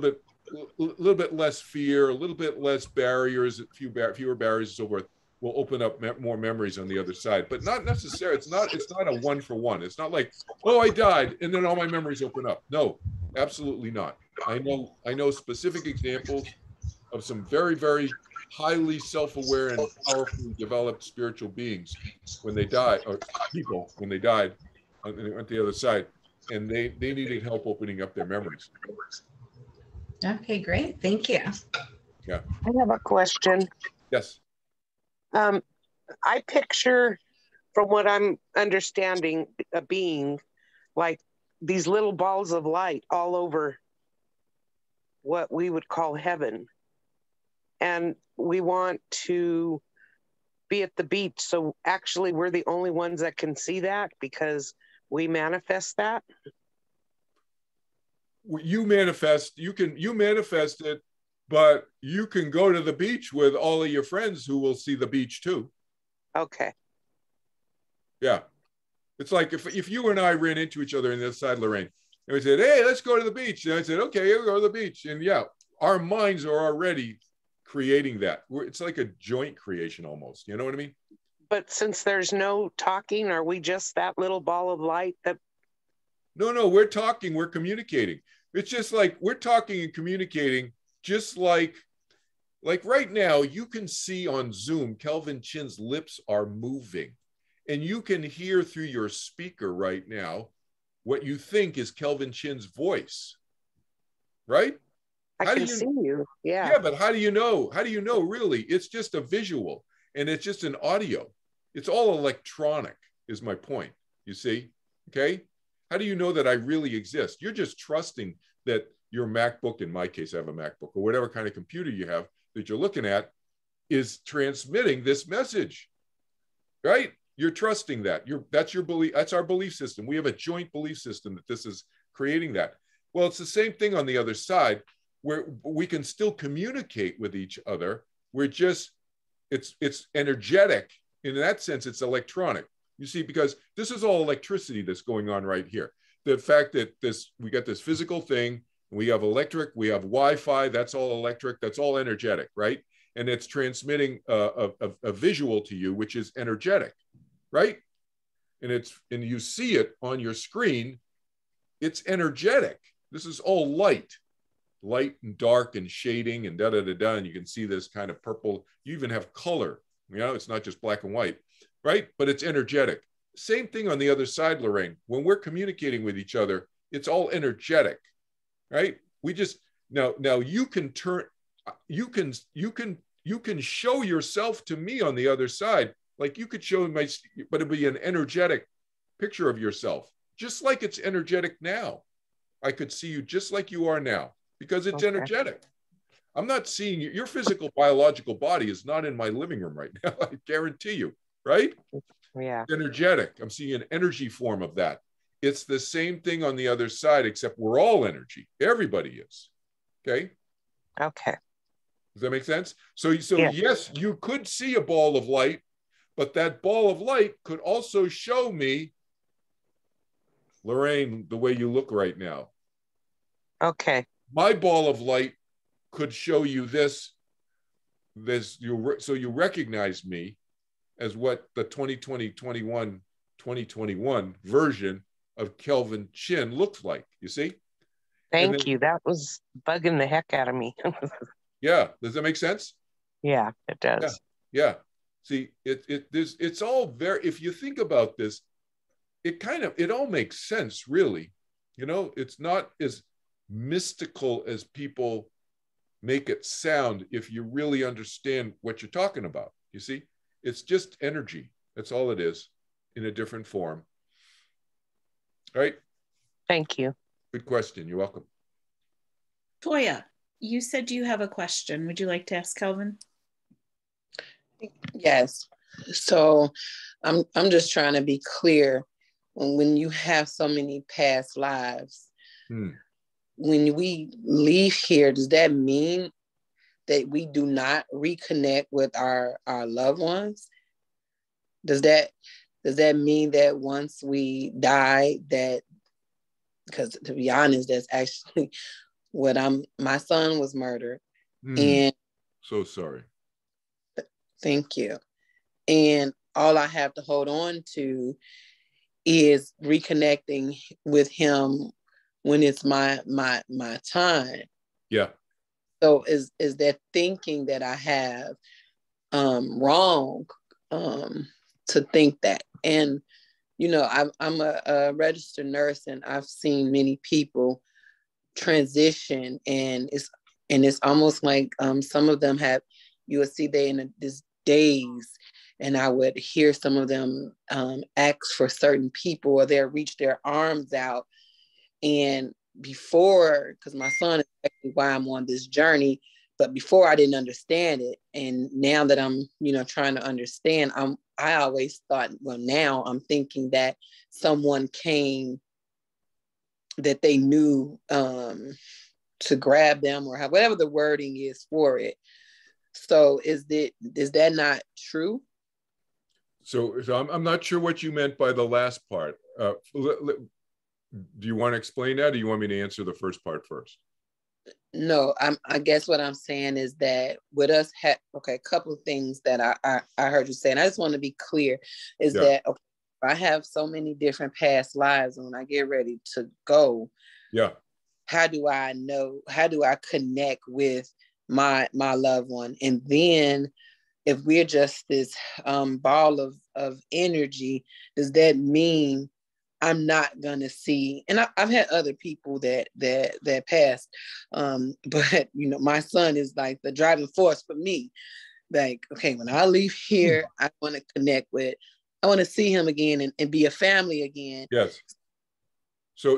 bit less fear, a little bit less barriers, fewer barriers, and so forth, will open up more memories on the other side. But not necessarily. It's not a one for one. It's not like, oh, I died and then all my memories open up. No, absolutely not. I know specific examples of some very, very highly self-aware and powerfully developed spiritual beings when they died, or people when they died on the other side, and they needed help opening up their memories. Okay, great. Thank you. Yeah. I have a question. Yes. I picture, from what I'm understanding, a being like these little balls of light all over what we would call heaven. And we want to be at the beach. So actually, we're the only ones that can see that because we manifest that. You manifest it, but you can go to the beach with all of your friends who will see the beach too. Okay. Yeah. It's like if you and I ran into each other on the other side, Lorraine, and we said, hey, let's go to the beach. And I said, okay, we'll go to the beach. And yeah, our minds are already creating that. It's like a joint creation almost. You know what I mean? But since there's no talking, are we just that little ball of light that... No, we're talking, we're communicating. It's just like we're talking and communicating, just like right now, you can see on Zoom, Kelvin Chin's lips are moving. And you can hear through your speaker right now what you think is Kelvin Chin's voice, right? I can see you. Yeah. Yeah, but how do you know? How do you know, really? It's just a visual, and it's just an audio. It's all electronic, is my point, you see? Okay? How do you know that I really exist? You're just trusting that your MacBook, in my case, I have a MacBook, or whatever kind of computer you have that you're looking at, is transmitting this message, right? You're trusting that. That's your belief. That's our belief system. We have a joint belief system that this is creating that. Well, it's the same thing on the other side, where we can still communicate with each other. We're just, it's energetic. In that sense, it's electronic. You see, because this is all electricity that's going on right here. The fact that we got this physical thing, we have electric, we have Wi-Fi, that's all electric, that's all energetic, right? And it's transmitting a visual to you, which is energetic, right? And you see it on your screen, it's energetic. This is all light and dark and shading and da-da-da-da, and you can see this kind of purple. You even have color, it's not just black and white, right? But it's energetic. Same thing on the other side, Lorraine. When we're communicating with each other, it's all energetic, right? We just, now you can show yourself to me on the other side. Like you could show but it'd be an energetic picture of yourself, just like it's energetic now. I could see you just like you are now because it's energetic. I'm not seeing you. Your physical biological body is not in my living room right now. I guarantee you, right? Yeah. It's energetic. I'm seeing an energy form of that. It's the same thing on the other side, except we're all energy. Everybody is. Okay. Okay. Does that make sense? So yes, you could see a ball of light, but that ball of light could also show me, Lorraine, the way you look right now. Okay. My ball of light could show you this, so you recognize me as what the 2021 version of Kelvin Chin looks like, you see? Thank you. That was bugging the heck out of me. Yeah. Does that make sense? Yeah, it does. Yeah. See, it's all very, if you think about this, it all makes sense, really. It's not as mystical as people make it sound if you really understand what you're talking about. You see, it's just energy. That's all it is in a different form. All right. Thank you. Good question. You're welcome. Toya, you said you have a question. Would you like to ask Kelvin? Yes. So I'm just trying to be clear. when you have so many past lives, Hmm. when we leave here, does that mean that we do not reconnect with our loved ones? Does that mean that once we die, that, because to be honest, that's actually what my son was murdered. And So sorry. thank you. And all I have to hold on to is reconnecting with him when it's my time. Yeah. So is that thinking that I have wrong to think that? And I'm a registered nurse, and I've seen many people transition, and it's almost like some of them have, you would see they in this daze, and I would hear some of them ask for certain people, or they'll reach their arms out. And before, because my son is actually why I'm on this journey, but before I didn't understand it, and now that I'm trying to understand, I always thought, well, now I'm thinking that someone came that they knew to grab them, or whatever the wording is for it. So is that not true? So I'm not sure what you meant by the last part. Do you want to explain that, or do you want me to answer the first part first? No, I guess what I'm saying is that with us, a couple of things that I heard you say, and I just want to be clear, is that I have so many different past lives, and when I get ready to go, how do I connect with my loved one? And then if we're just this ball of energy, does that mean I'm not gonna see? And I've had other people that passed, but my son is like the driving force for me. Like, okay, when I leave here, I want to I want to see him again and be a family again. Yes. So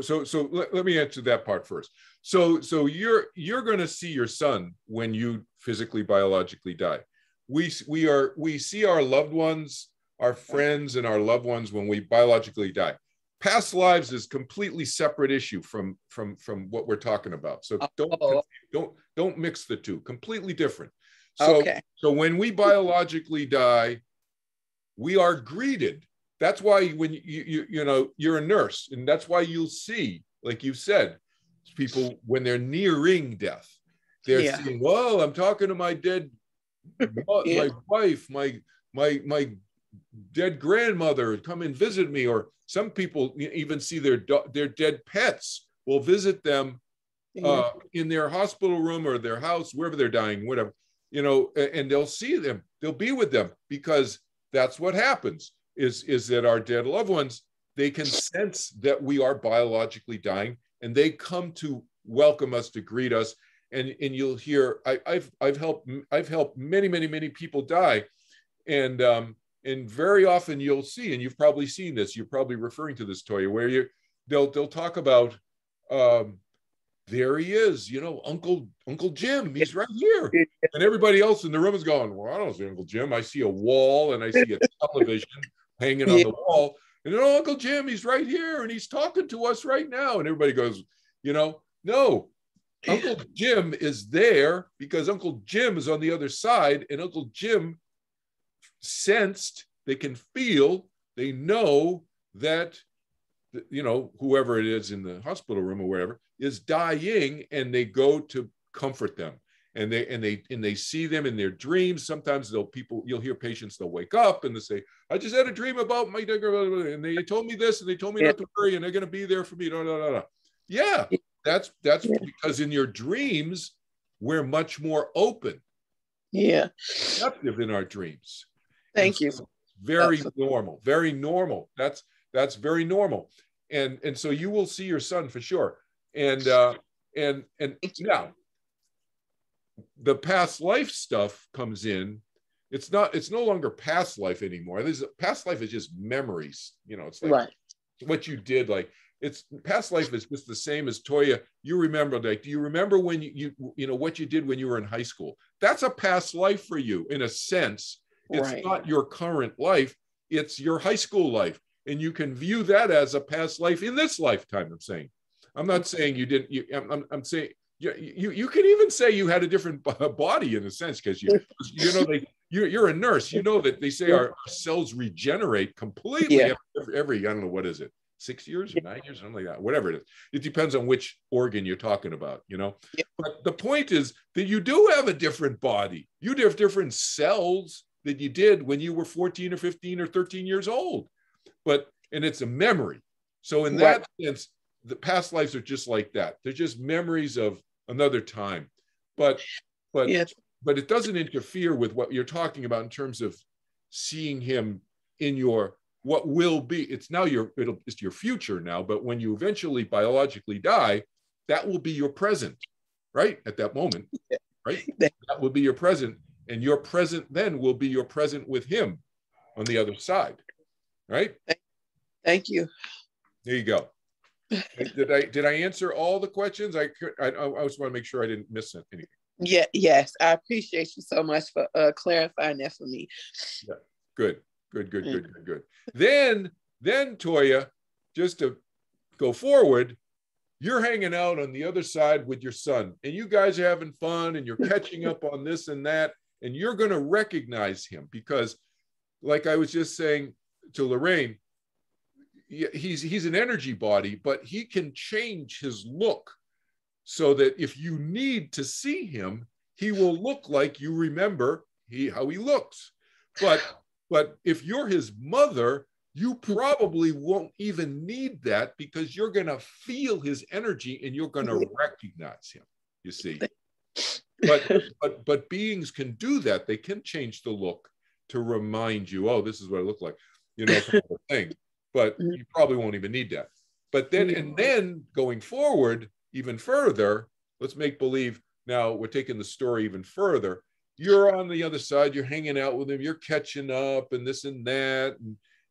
let me answer that part first. So you're going to see your son when you physically, biologically die. We see our loved ones, our friends, and our loved ones when we biologically die. Past lives is completely separate issue from what we're talking about. So don't mix the two. Completely different. So when we biologically die, we are greeted. That's why when you're a nurse, and that's why you'll see, like you said, people when they're nearing death, they're saying, "Well, I'm talking to my dead, my wife, my dead grandmother, come and visit me." Or some people even see their dead pets will visit them in their hospital room or their house, wherever they're dying, whatever, and they'll see them, they'll be with them, because that's what happens is that our dead loved ones, they can sense that we are biologically dying, and they come to welcome us, to greet us. And you'll hear, I've helped many people die, and very often you'll see, and you've probably seen this, you're probably referring to this, Toya, where they'll talk about, there he is, Uncle Jim, he's right here. And everybody else in the room is going, well, I don't see Uncle Jim. I see a wall, and I see a television hanging on the wall. And Uncle Jim, he's right here, and he's talking to us right now. And everybody goes, no, Uncle Jim is there because Uncle Jim is on the other side, and Uncle Jim sensed, they can feel, they know that, whoever it is in the hospital room or wherever is dying, and they go to comfort them. And they see them in their dreams. Sometimes you'll hear patients, they'll wake up and they say, I just had a dream about my dad, and they told me this, and they told me not to worry, and they're going to be there for me. Yeah, that's because in your dreams, we're much more open. Yeah. Receptive in our dreams. Thank you. Very normal. Very normal. That's very normal. And so you will see your son for sure. And now, the past life stuff comes in. It's no longer past life anymore. Past life is just memories. It's like what you did. Like, it's past life is just the same as, Toya, you remember, like, do you remember when you what you did when you were in high school? That's a past life for you, in a sense. It's not your current life. It's your high school life. and you can view that as a past life in this lifetime. I'm not saying you didn't. I'm saying you can even say you had a different body in a sense, because you're a nurse. You know that they say our cells regenerate completely every I don't know, what is it, 6 years or 9 years, something like that, whatever it is. It depends on which organ you're talking about, But the point is that you do have a different body. You have different cells that you did when you were 14 or 15 or 13 years old. And it's a memory. So in that sense, the past lives are just like that. They're just memories of another time. But it doesn't interfere with what you're talking about in terms of seeing him in your what will be. It's your future now, but when you eventually biologically die, that will be your present, right? At that moment, right? That will be your present, and your present then will be your present with him on the other side, right? Thank you. There you go. Did I answer all the questions? I just want to make sure I didn't miss anything. Yes, I appreciate you so much for clarifying that for me. Yeah, good. Then Toya, just to go forward, you're hanging out on the other side with your son, and you guys are having fun, and you're catching up on this and that, and you're going to recognize him because, like I was just saying to Lorraine, he's an energy body, but he can change his look so that if you need to see him, he will look like you remember how he looks. But if you're his mother, you probably won't even need that because you're going to feel his energy and you're going to recognize him, you see. But beings can do that. They can change the look to remind you, oh, this is what I look like, kind of thing. But you probably won't even need that. But then going forward even further, let's make believe now we're taking the story even further. You're on the other side, you're hanging out with him, you're catching up and this and that,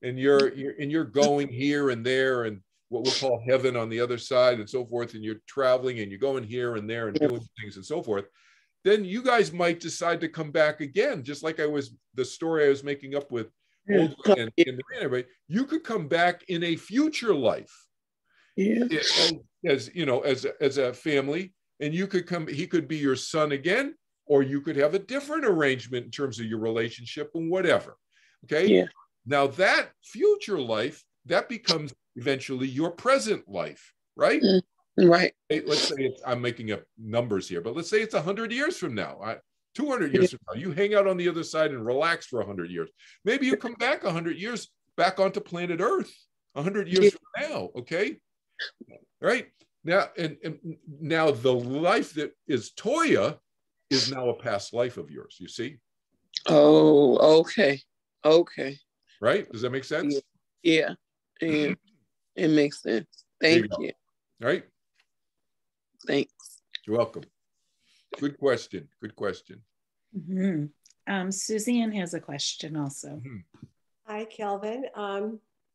and you're going here and there and what we'll call heaven on the other side and so forth, and you're traveling and you're going here and there and doing things and so forth. Then you guys might decide to come back again, just like the story I was making up with and everybody. You could come back in a future life, as a family, and you could come. He could be your son again, or you could have a different arrangement in terms of your relationship and whatever. Okay. Yeah. Now that future life that becomes eventually your present life, right? Right. Let's say I'm making up numbers here, but let's say it's 100 years from now. 200 years from now, you hang out on the other side and relax for 100 years. Maybe you come back 100 years back onto planet Earth 100 years from now, okay? Right? Now, and now the life that is Toya is now a past life of yours, you see? Oh, okay. Okay. Right? Does that make sense? Yeah. It makes sense. Thank you. Right? Thanks. You're welcome. Good question. Mm-hmm. Suzanne has a question also. Mm-hmm. Hi, Kelvin.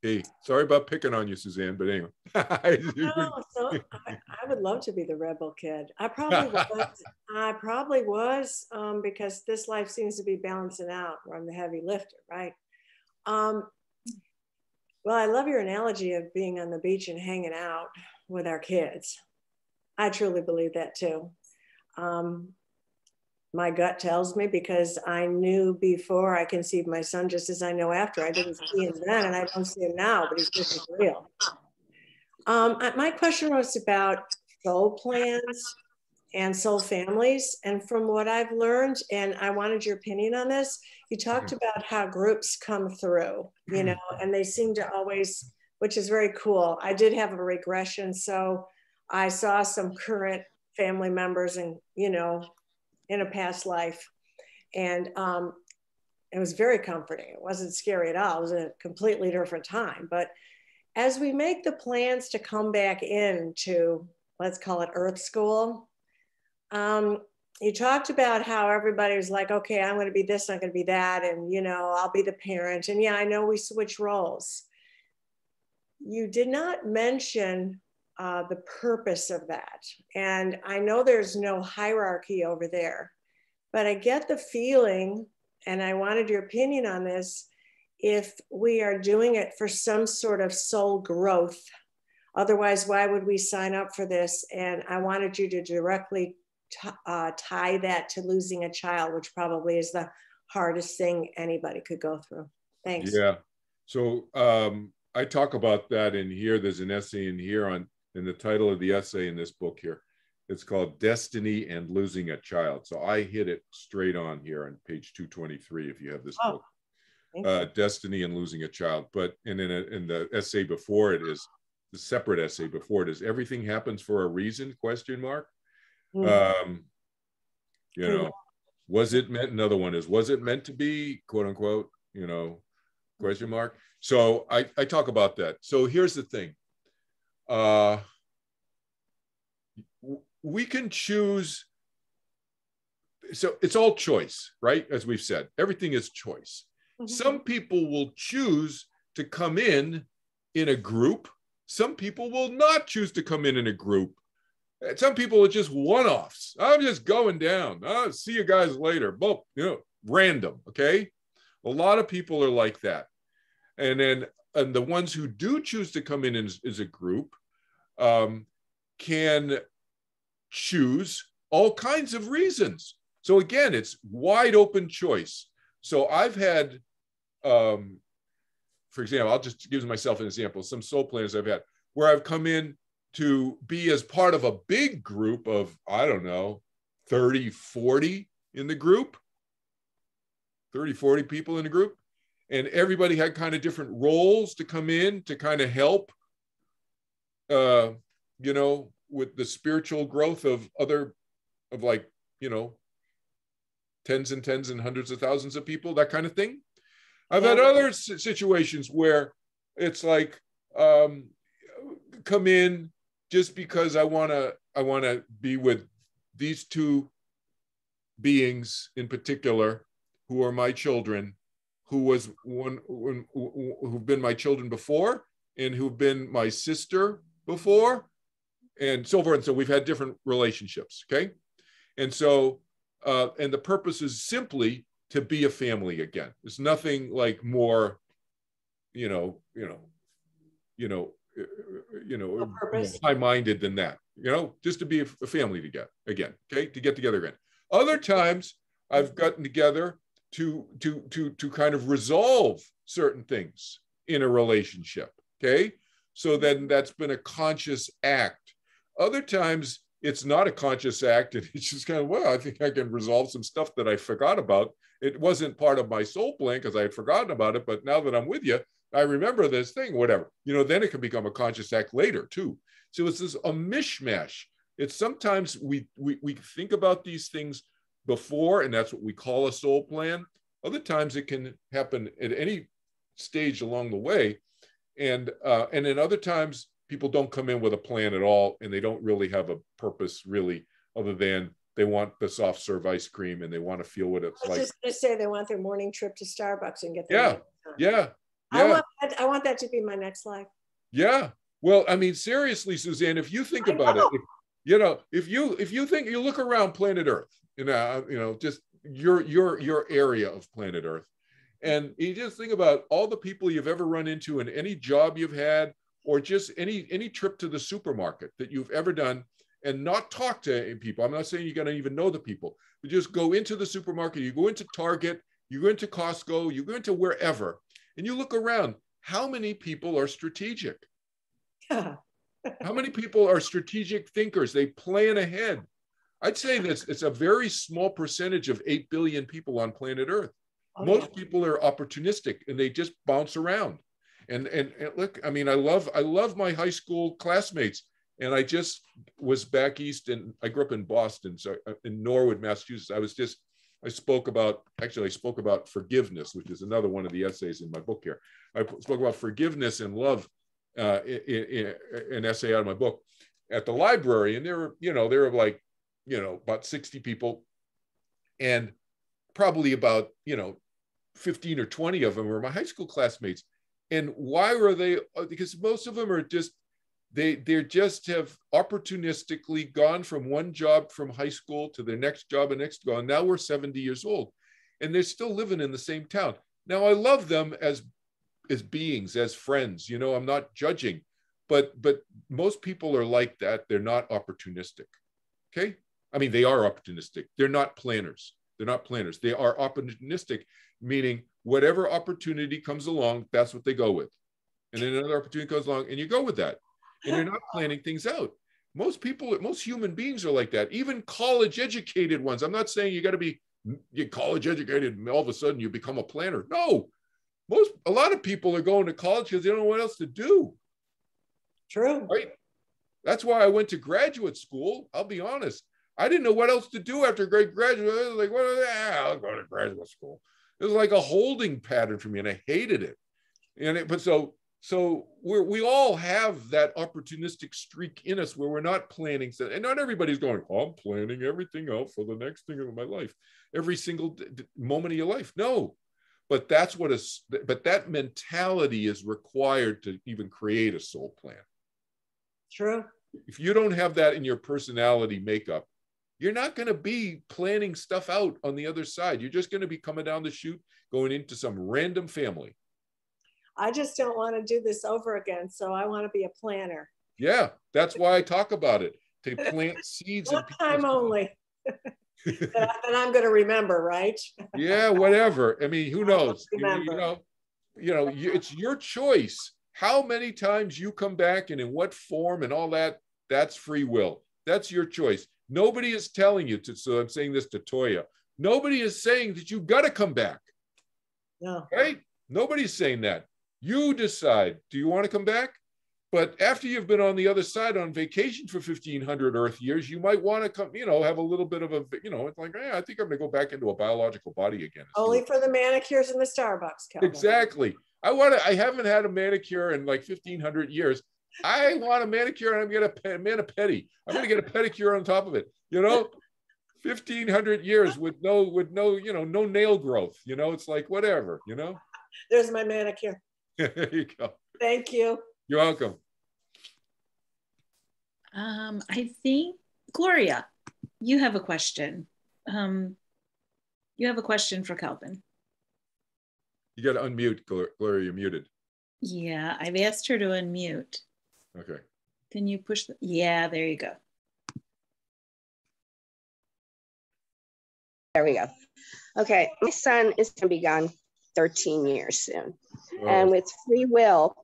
Hey, sorry about picking on you, Suzanne, but anyway. I would love to be the rebel kid. I probably was because this life seems to be balancing out where I'm the heavy lifter, right? Well, I love your analogy of being on the beach and hanging out with our kids. I truly believe that too. My gut tells me, because I knew before I conceived my son just as I know after. I didn't see him then and I don't see him now, but he's just real. My question was about soul plans and soul families. And from what I've learned, and I wanted your opinion on this, you talked about how groups come through, and they seem to always, which is very cool. I did have a regression. So I saw some current family members and, in a past life. And it was very comforting. It wasn't scary at all. It was a completely different time. But as we make the plans to come back into, let's call it Earth School, you talked about how everybody was like, okay, I'm going to be this, I'm going to be that. And, I'll be the parent. And yeah, I know we switch roles. You did not mention the purpose of that. And I know there's no hierarchy over there, but I get the feeling, and I wanted your opinion on this, if we are doing it for some sort of soul growth. Otherwise, why would we sign up for this? And I wanted you to directly tie that to losing a child, which probably is the hardest thing anybody could go through. Thanks. Yeah. So I talk about that in here. There's an essay in here in the title of the essay in this book here. It's called Destiny and Losing a Child. So I hit it straight on here on page 223 if you have this book. Destiny and Losing a Child. But in the essay before it is, the separate essay before it is Everything Happens for a Reason, question mark. You know, was it meant, another one is, was it meant to be, quote unquote, you know, question mark. So I talk about that. So here's the thing. We can choose. So it's all choice, right? As we've said, everything is choice. Some people will choose to come in a group. Some people will not choose to come in a group. Some people are just one-offs. I'm just going down. I'll see you guys later. Boom, you know, random, okay? A lot of people are like that. And the ones who do choose to come in as a group can choose all kinds of reasons. So again, it's wide open choice. So I've had, for example, I'll just give myself an example, some soul planners I've had where I've come in to be as part of a big group of, I don't know, 30, 40 in the group, 30, 40 people in the group. And everybody had kind of different roles to come in to kind of help, you know, with the spiritual growth of like, you know, tens and hundreds of thousands of people, that kind of thing. I've had other situations where it's like, come in just because I want to be with these two beings in particular who are my children, who've been my children before and who've been my sister before and so forth. And so we've had different relationships. Okay. And so, and the purpose is simply to be a family again. There's nothing like more, high-minded than that, just to be a family together again. Okay. To get together again. Other times I've gotten together to kind of resolve certain things in a relationship, okay? So then that's been a conscious act. Other times it's not a conscious act, and it's just kind of, well, I think I can resolve some stuff that I forgot about. It wasn't part of my soul plan because I had forgotten about it, but now that I'm with you, I remember this thing, whatever. Then it can become a conscious act later too. So it's a mishmash. It's sometimes we think about these things before, and that's what we call a soul plan. Other times it can happen at any stage along the way. And then other times people don't come in with a plan at all, and they don't really have a purpose really, other than they want the soft serve ice cream and they want to feel what it's like. I was just going to say they want their morning trip to Starbucks and get their yeah. I want that to be my next life. Yeah. Well, I mean, seriously, Suzanne, if you think about it, if you think, you look around planet Earth, just your area of planet Earth, and you just think about all the people you've ever run into in any job you've had, or just any trip to the supermarket that you've ever done, and not talk to people. I'm not saying you're going to even know the people, but just go into the supermarket, you go into Target, you go into Costco, you go into wherever, and you look around. How many people are strategic? How many people are strategic thinkers? They plan ahead. I'd say that it's a very small percentage of 8 billion people on planet Earth. Most people are opportunistic and they just bounce around. And look, I mean, I love my high school classmates. And I just was back east, and I grew up in Boston, so in Norwood, Massachusetts. I spoke about forgiveness, which is another one of the essays in my book here. I spoke about forgiveness and love in an essay out of my book at the library. And there were like, about 60 people, and probably about, 15 or 20 of them were my high school classmates. And why were they? Because most of them are just, they just have opportunistically gone from one job from high school to their next job and next job. And now we're 70 years old and they're still living in the same town. Now, I love them as beings, as friends. You know, I'm not judging, but most people are like that. They're not opportunistic. Okay, I mean, they are opportunistic. They're not planners. They're not planners. They are opportunistic, meaning whatever opportunity comes along, that's what they go with. And then another opportunity comes along, and you go with that. And you're not planning things out. Most people, most human beings are like that. Even college-educated ones. I'm not saying you got to be college-educated and all of a sudden you become a planner. No, a lot of people are going to college because they don't know what else to do. True. Right? That's why I went to graduate school. I'll be honest. I didn't know what else to do after graduate. I was like, I'll go to graduate school. It was like a holding pattern for me, and I hated it. But we all have that opportunistic streak in us where we're not planning. And not everybody's going, I'm planning everything out for the next thing of my life, every single moment of your life. No, but that mentality is required to even create a soul plan. True. If you don't have that in your personality makeup, you're not going to be planning stuff out on the other side. You're just going to be coming down the chute, going into some random family. I just don't want to do this over again. So I want to be a planner. Yeah, that's why I talk about it. To plant seeds. One time only. that I'm going to remember, right? Yeah, whatever. I mean, who knows? It's your choice. How many times you come back and in what form and all that, that's free will. That's your choice. Nobody is telling you to, so I'm saying this to Toya. Nobody is saying that you got to come back. No. Right? Nobody's saying that. You decide, do you want to come back? But after you've been on the other side on vacation for 1,500 Earth years, you might want to come, have a little bit of a, it's like, I think I'm going to go back into a biological body again. Only for the manicures in the Starbucks, Kelvin. Exactly. I haven't had a manicure in like 1,500 years. I want a manicure and I'm going to get a mani-pedi. I'm going to get a pedicure on top of it. 1,500 years with no no nail growth. It's like whatever. There's my manicure. There you go. Thank you. You're welcome. I think Gloria, you have a question. You have a question for Kelvin. You got to unmute, Gloria. You're muted. Yeah, I've asked her to unmute. Okay. Can you push yeah, there you go. There we go. Okay, my son is going to be gone 13 years soon. Oh. And with free will,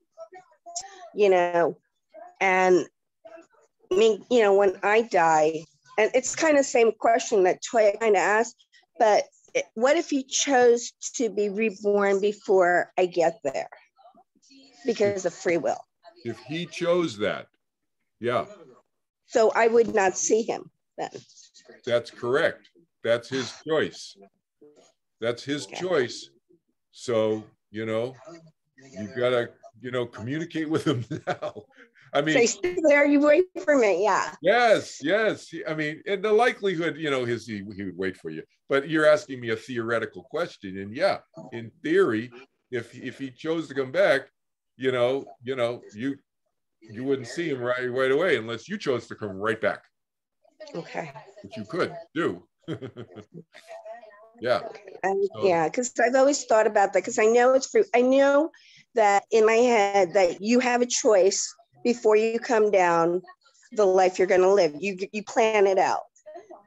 and I mean, when I die, and it's kind of the same question that Toya kind of asked, but what if he chose to be reborn before I get there because of free will? If he chose that, yeah. So I would not see him then. That's correct. That's his choice. That's his choice. So, you gotta, communicate with him now. I mean, say, stay there, you wait for me. Yeah. Yes. I mean, and the likelihood, is he would wait for you. But you're asking me a theoretical question, and yeah, in theory, if he chose to come back, you wouldn't see him right away unless you chose to come right back. Okay. Which you could do. Yeah. Yeah, because I've always thought about that, because I know it's free. I know that in my head that you have a choice before you come down the life you're going to live. You plan it out.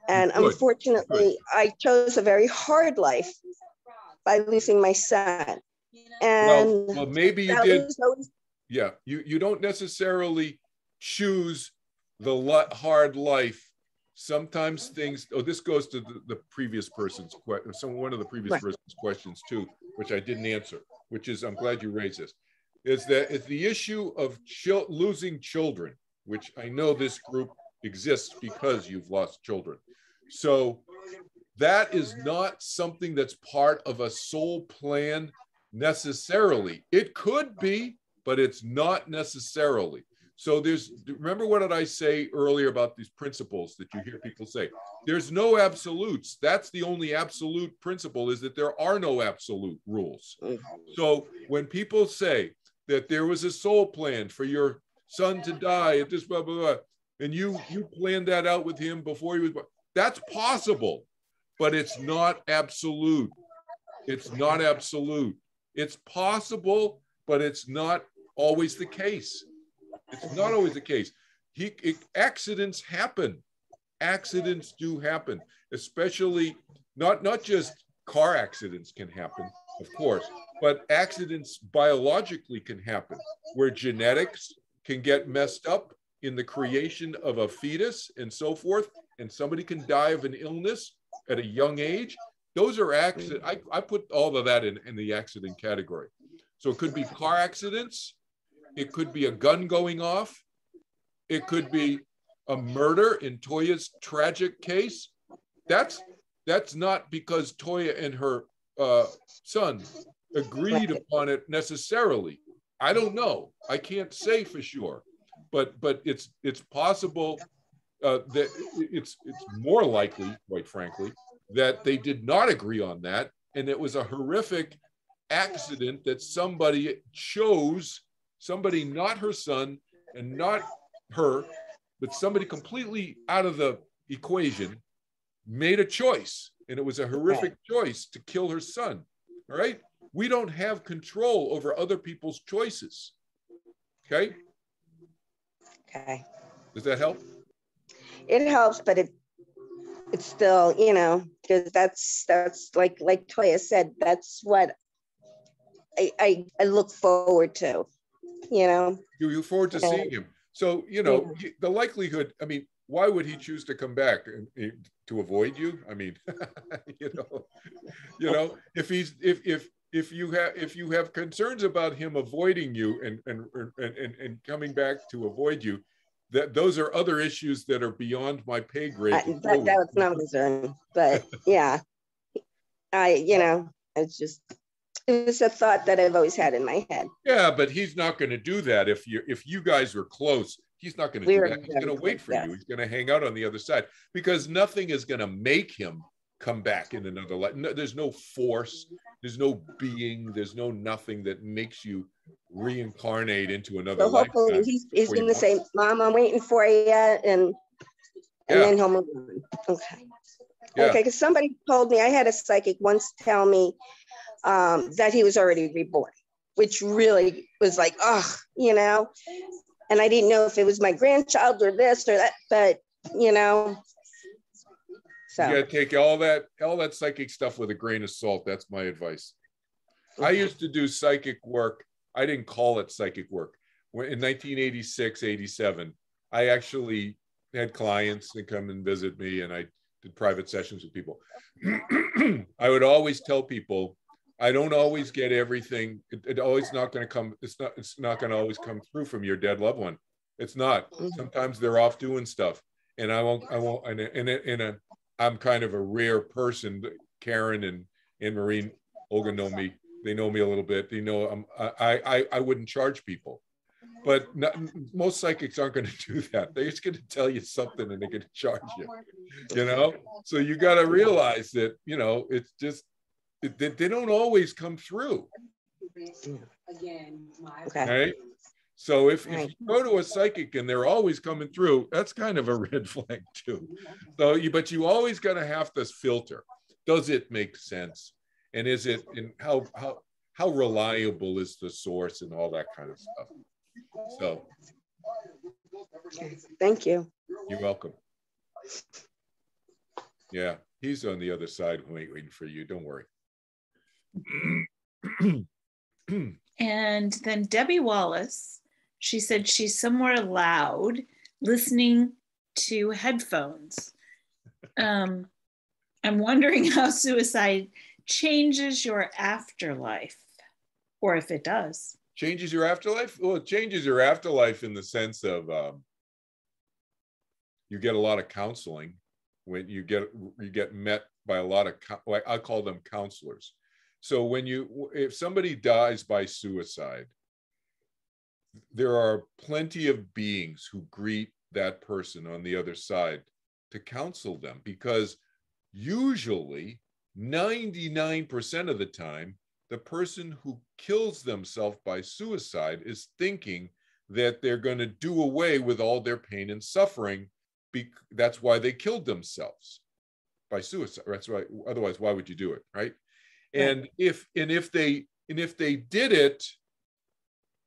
And unfortunately, I chose a very hard life by losing my son. And well maybe you did. Yeah, you don't necessarily choose the hard life. Sometimes things, this goes to the previous person's question, one of the previous person's questions too, which I didn't answer, which is, I'm glad you raised this, is that it's the issue of losing children, which I know this group exists because you've lost children. So that is not something that's part of a soul plan necessarily. It could be, but it's not necessarily. So remember what did I say earlier about these principles that you hear people say? There's no absolutes. That's the only absolute principle, is that there are no absolute rules. So when people say that there was a soul plan for your son to die at this blah, blah, blah, and you planned that out with him before he was born, that's possible, but it's not absolute. It's not absolute. It's possible, but it's not always the case. It's not always the case. Accidents happen. Accidents do happen, especially not just car accidents can happen, of course, but accidents biologically can happen, where genetics can get messed up in the creation of a fetus and so forth, and somebody can die of an illness at a young age. Those are accidents. I put all of that in the accident category. So it could be car accidents. It could be a gun going off. It could be a murder in Toya's tragic case. That's not because Toya and her son agreed upon it necessarily. I don't know. I can't say for sure, but it's possible that it's more likely, quite frankly, that they did not agree on that, and it was a horrific accident that somebody chose, somebody not her son and not her, but somebody completely out of the equation made a choice, and it was a horrific choice to kill her son. All right, we don't have control over other people's choices. Okay. Does that help? It helps, but it's still, because that's like Toya said, that's what I look forward to, You look forward to seeing him. So, the likelihood, I mean, why would he choose to come back? To avoid you? I mean, if you have concerns about him avoiding you and coming back to avoid you, those are other issues that are beyond my pay grade. That's not a concern, but yeah, it was a thought that I've always had in my head. Yeah, but he's not going to do that. If you guys were close, he's not going to do that. He's going to wait for you. He's going to hang out on the other side, because nothing is going to make him come back in another life. No, there's no force. There's no being. There's no nothing that makes you reincarnate into another life. So hopefully he's going to say, "Mom, I'm waiting for you," and then he'll move on. Okay. Yeah. Okay, because somebody told me, I had a psychic once tell me that he was already reborn, which really was like, and I didn't know if it was my grandchild or this or that, but so you gotta take all that psychic stuff with a grain of salt. That's my advice. I used to do psychic work. I didn't call it psychic work. In 1986, 87, I actually had clients that come and visit me, and I did private sessions with people. I would always tell people, I don't always get everything. It always not going to come. It's not going to always come through from your dead loved one. It's not. Sometimes they're off doing stuff, and I won't. And I'm kind of a rare person. Karen and Maureen, Olga know me. They know me a little bit. They know I wouldn't charge people, but most psychics aren't going to do that. They're just going to tell you something and they're going to charge you. So you got to realize that it's just. They don't always come through. Okay. Right? So if you go to a psychic and they're always coming through, that's kind of a red flag too. So but you always got to have this filter. Does it make sense? And is it, and how reliable is the source and all that kind of stuff? So thank you. You're welcome. Yeah, he's on the other side waiting for you. Don't worry. And then Debbie Wallace, she said she's somewhere loud listening to headphones. I'm wondering how suicide changes your afterlife, or if it does. Changes your afterlife? Well, it changes your afterlife in the sense of you get a lot of counseling when you get met by a lot of, I call them counselors. So if somebody dies by suicide, there are plenty of beings who greet that person on the other side to counsel them, because usually 99% of the time, the person who kills themselves by suicide is thinking that they're going to do away with all their pain and suffering. That's why they killed themselves by suicide. That's right. Otherwise, why would you do it, right? And if they And if they did it,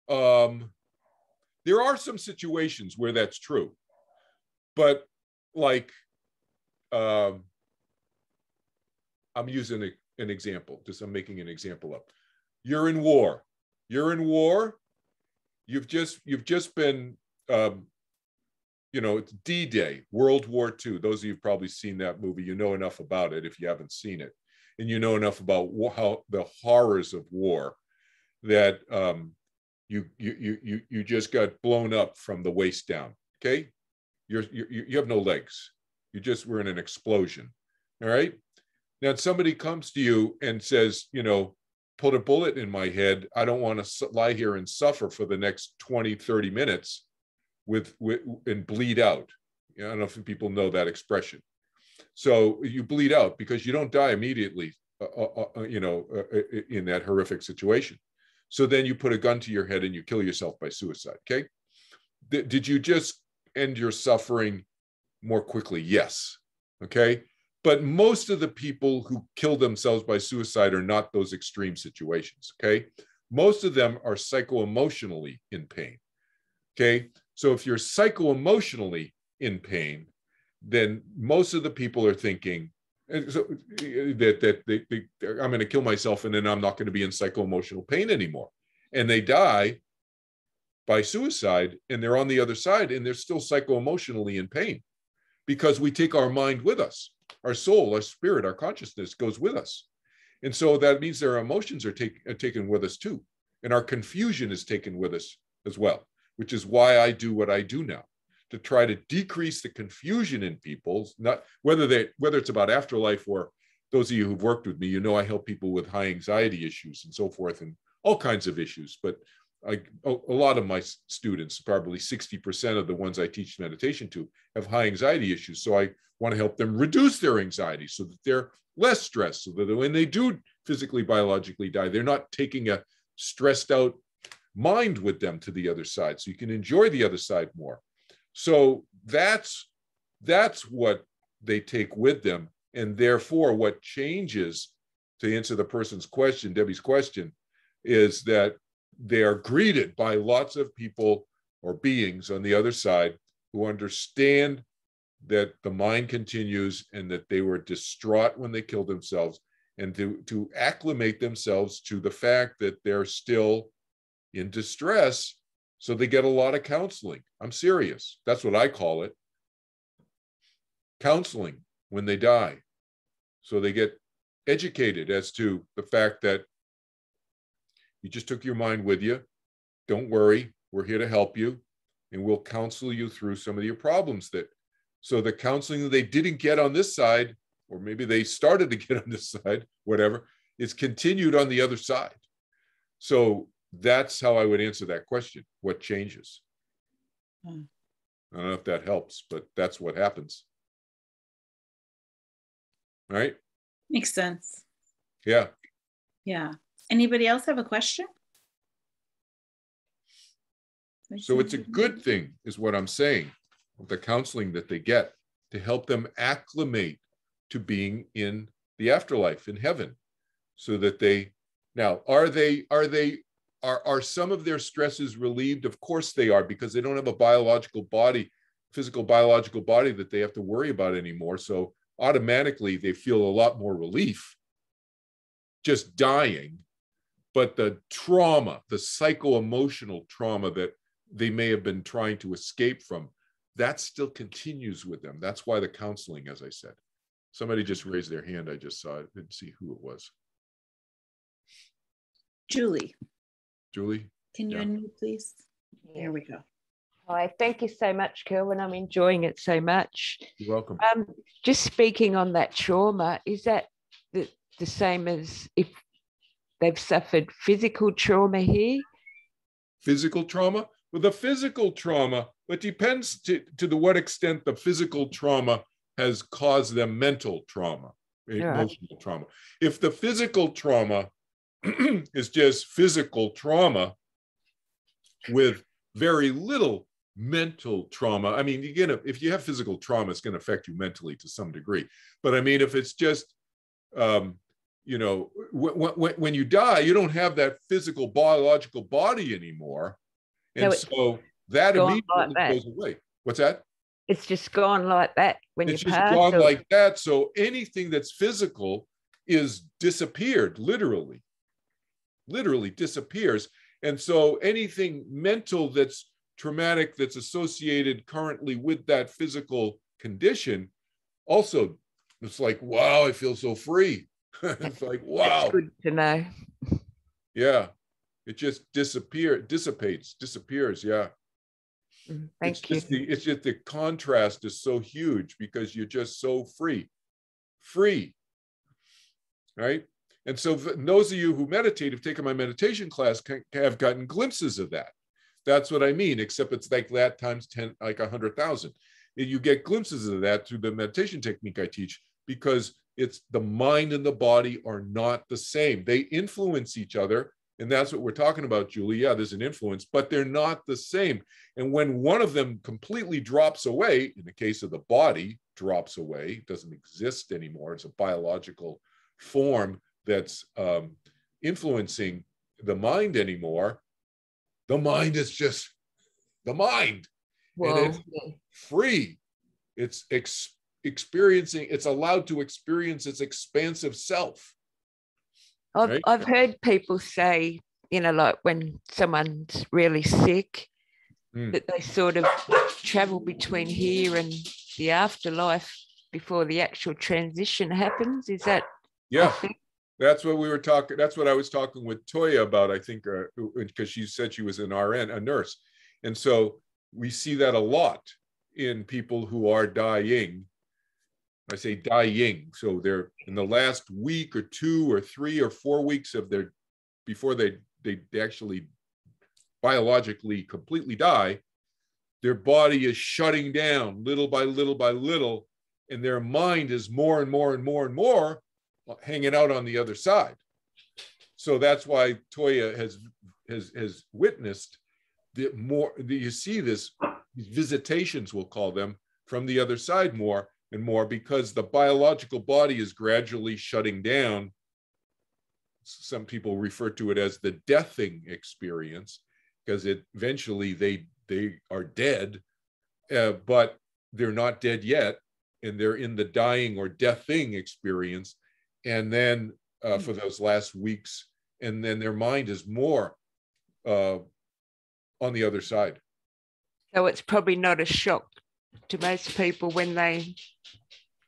there are some situations where that's true. But like, I'm using an example, I'm making an example up. You're in war. You're in war. You've just been, it's D-Day, World War II. Those of you who've probably seen that movie, you know enough about it if you haven't seen it. And you know enough about how the horrors of war that you just got blown up from the waist down, okay? You have no legs. We're in an explosion, all right? Now somebody comes to you and says, put a bullet in my head. I don't want to lie here and suffer for the next 20, 30 minutes and bleed out. I don't know if people know that expression. So you bleed out because you don't die immediately, in that horrific situation. So then you put a gun to your head and you kill yourself by suicide, okay? Did you just end your suffering more quickly? Yes, okay? But most of the people who kill themselves by suicide are not those extreme situations, okay? Most of them are psycho-emotionally in pain, okay? So if you're psycho-emotionally in pain, then most of the people are thinking that I'm going to kill myself and then I'm not going to be in psycho-emotional pain anymore. And they die by suicide and they're on the other side and they're still psycho-emotionally in pain because we take our mind with us. Our soul, our spirit, our consciousness goes with us. And so that means their emotions are taken with us too. And our confusion is taken with us as well, which is why I do what I do now, to try to decrease the confusion in people, not whether it's about afterlife or those of you who've worked with me, I help people with high anxiety issues and so forth and all kinds of issues. But a lot of my students, probably 60% of the ones I teach meditation to, have high anxiety issues. So I want to help them reduce their anxiety so that they're less stressed, so that when they do physically, biologically die, they're not taking a stressed out mind with them to the other side. So you can enjoy the other side more. So that's what they take with them. And therefore, what changes, to answer the person's question, Debbie's question, is that they are greeted by lots of people or beings on the other side who understand that the mind continues and that they were distraught when they killed themselves, and to acclimate themselves to the fact that they're still in distress. So they get a lot of counseling. I'm serious. That's what I call it. Counseling when they die. So they get educated as to the fact that you just took your mind with you. Don't worry. We're here to help you. And we'll counsel you through some of your problems. So the counseling that they didn't get on this side, or maybe they started to get on this side, whatever, is continued on the other side. So that's how I would answer that question. What changes? I don't know if that helps, but that's what happens. Right? Makes sense. Yeah. Yeah. Anybody else have a question? So it's a good thing, is what I'm saying, the counseling that they get to help them acclimate to being in the afterlife, in heaven, so that are some of their stresses relieved? Of course they are, because they don't have a physical biological body that they have to worry about anymore. So automatically they feel a lot more relief just dying. But the trauma, the psycho-emotional trauma that they may have been trying to escape from, that still continues with them. That's why the counseling, as I said. Somebody just raised their hand. I just saw it. Didn't see who it was. Julie. Julie? Can you unmute, please? There we go. Hi, thank you so much, Kelvin. I'm enjoying it so much. You're welcome. Just speaking on that trauma, is that the same as if they've suffered physical trauma here? Physical trauma? Well, the physical trauma, it depends to what extent the physical trauma has caused them mental trauma, emotional trauma. If the physical trauma is just physical trauma with very little mental trauma, I mean, again, if you have physical trauma, it's going to affect you mentally to some degree. But I mean, if it's just, you know, when you die, you don't have that physical biological body anymore. And so that immediately goes away. What's that? It's just gone like that when it's you just pass. Gone like that. So anything that's physical is disappeared, literally disappears. And so anything mental that's traumatic, that's associated currently with that physical condition, also, it's like, wow, I feel so free. It's like, wow. That's good to know. Yeah. It just disappears. Yeah. Thank you. It's just the contrast is so huge because you're just so free, right? And so those of you who meditate, have taken my meditation class, have gotten glimpses of that. That's what I mean, except it's like that times 10, like 100,000. You get glimpses of that through the meditation technique I teach, because it's the mind and the body are not the same. They influence each other. And that's what we're talking about, Julie. Yeah, there's an influence, but they're not the same. And when one of them completely drops away, in the case of the body, drops away, doesn't exist anymore, it's a biological form that's influencing the mind anymore, the mind is just the mind. Whoa. And it's free. It's experiencing, it's allowed to experience its expansive self. I've heard people say, you know, like when someone's really sick, that they sort of travel between here and the afterlife before the actual transition happens. Is that? Yeah, that's what we were talking. That's what I was talking with Toya about, I think, because she said she was an RN, a nurse. And so we see that a lot in people who are dying. I say dying, so they're in the last week or 2 or 3 or 4 weeks of their, before they actually biologically completely die, their body is shutting down little by little by little, and their mind is more and more and more and more hanging out on the other side. So that's why Toya has witnessed the more, you see this, these visitations, we'll call them, from the other side more and more, because the biological body is gradually shutting down. Some people refer to it as the deathing experience, because eventually they are dead, but they're not dead yet, and they're in the dying or deathing experience. And then for those last weeks, and then their mind is more on the other side. So it's probably not a shock to most people when they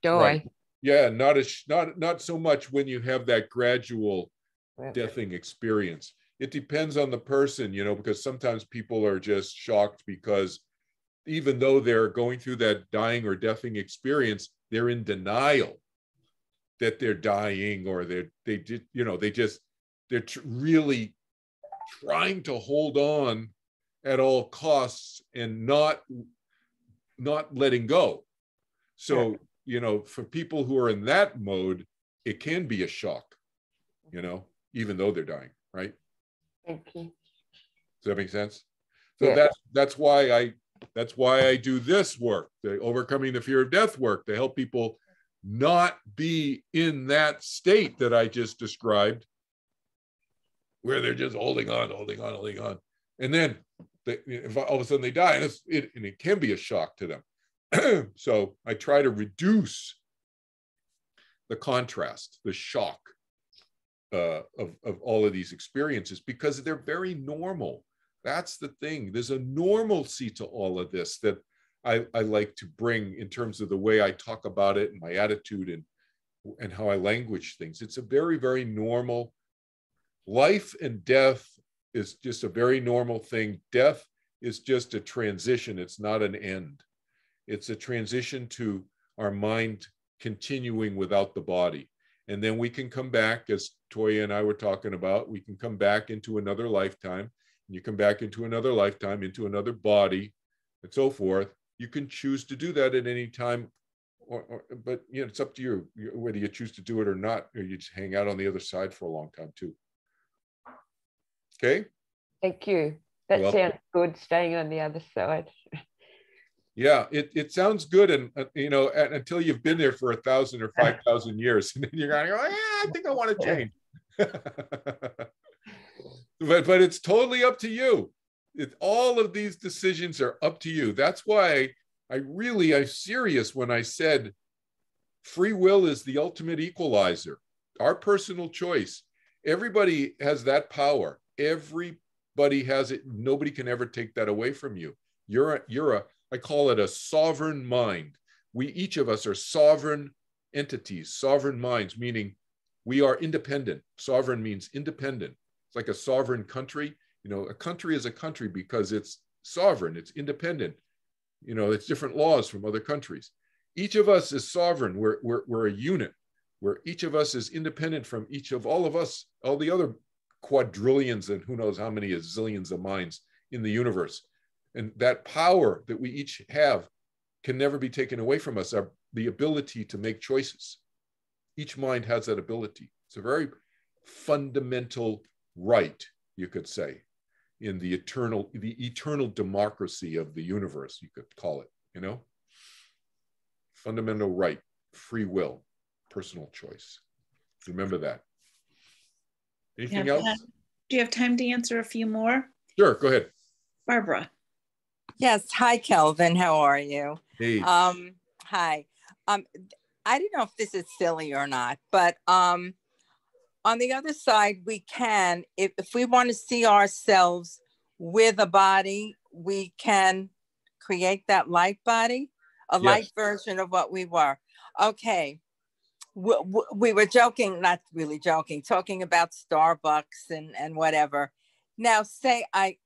die. Right. Yeah, not so much when you have that gradual deathing experience. It depends on the person, you know, because sometimes people are just shocked because even though they're going through that dying or deathing experience, they're in denial that they're dying, or they're really trying to hold on at all costs and not letting go. So, you know, for people who are in that mode, it can be a shock, you know, even though they're dying, right? Thank you. Does that make sense? So that's why I do this work, the overcoming the fear of death work, to help people not be in that state that I just described, where they're just holding on. And then if all of a sudden they die, and it can be a shock to them. So I try to reduce the contrast, the shock of all of these experiences, because they're very normal. That's the thing. There's a normalcy to all of this that I like to bring in terms of the way I talk about it and my attitude and how I language things. It's a very, very normal. Life and death is just a very normal thing. Death is just a transition. It's not an end. It's a transition to our mind continuing without the body. And then we can come back, as Toya and I were talking about, we can come back into another lifetime. And you come back into another lifetime, into another body, and so forth. You can choose to do that at any time, but you know, it's up to you whether you choose to do it or not, or you just hang out on the other side for a long time too. Okay. Thank you. That sounds good, staying on the other side. Yeah, it sounds good, and until you've been there for 1,000 or 5,000 years, and then you're going, oh yeah, I think I want to change. but it's totally up to you. All of these decisions are up to you. That's why I'm serious when I said free will is the ultimate equalizer. Our personal choice. Everybody has that power. Everybody has it. Nobody can ever take that away from you. I call it a sovereign mind. Each of us are sovereign entities, sovereign minds, meaning we are independent. Sovereign means independent. It's like a sovereign country. A country is a country because it's sovereign, it's independent. It's different laws from other countries. Each of us is sovereign. We're a unit where each of us is independent from all of us, all the other quadrillions and who knows how many zillions of minds in the universe. And that power that we each have can never be taken away from us, the ability to make choices. Each mind has that ability. It's a very fundamental right, you could say, in the eternal democracy of the universe, you could call it, Fundamental right, free will, personal choice. Remember that. Anything else? Do you have time to answer a few more? Sure, go ahead. Barbara. Yes. Hi, Kelvin. How are you? Hey. Hi. I don't know if this is silly or not, but on the other side, we can, if we want to see ourselves with a body, we can create that light body, light version of what we were. Okay. We were joking, not really joking, talking about Starbucks and whatever. Now, say I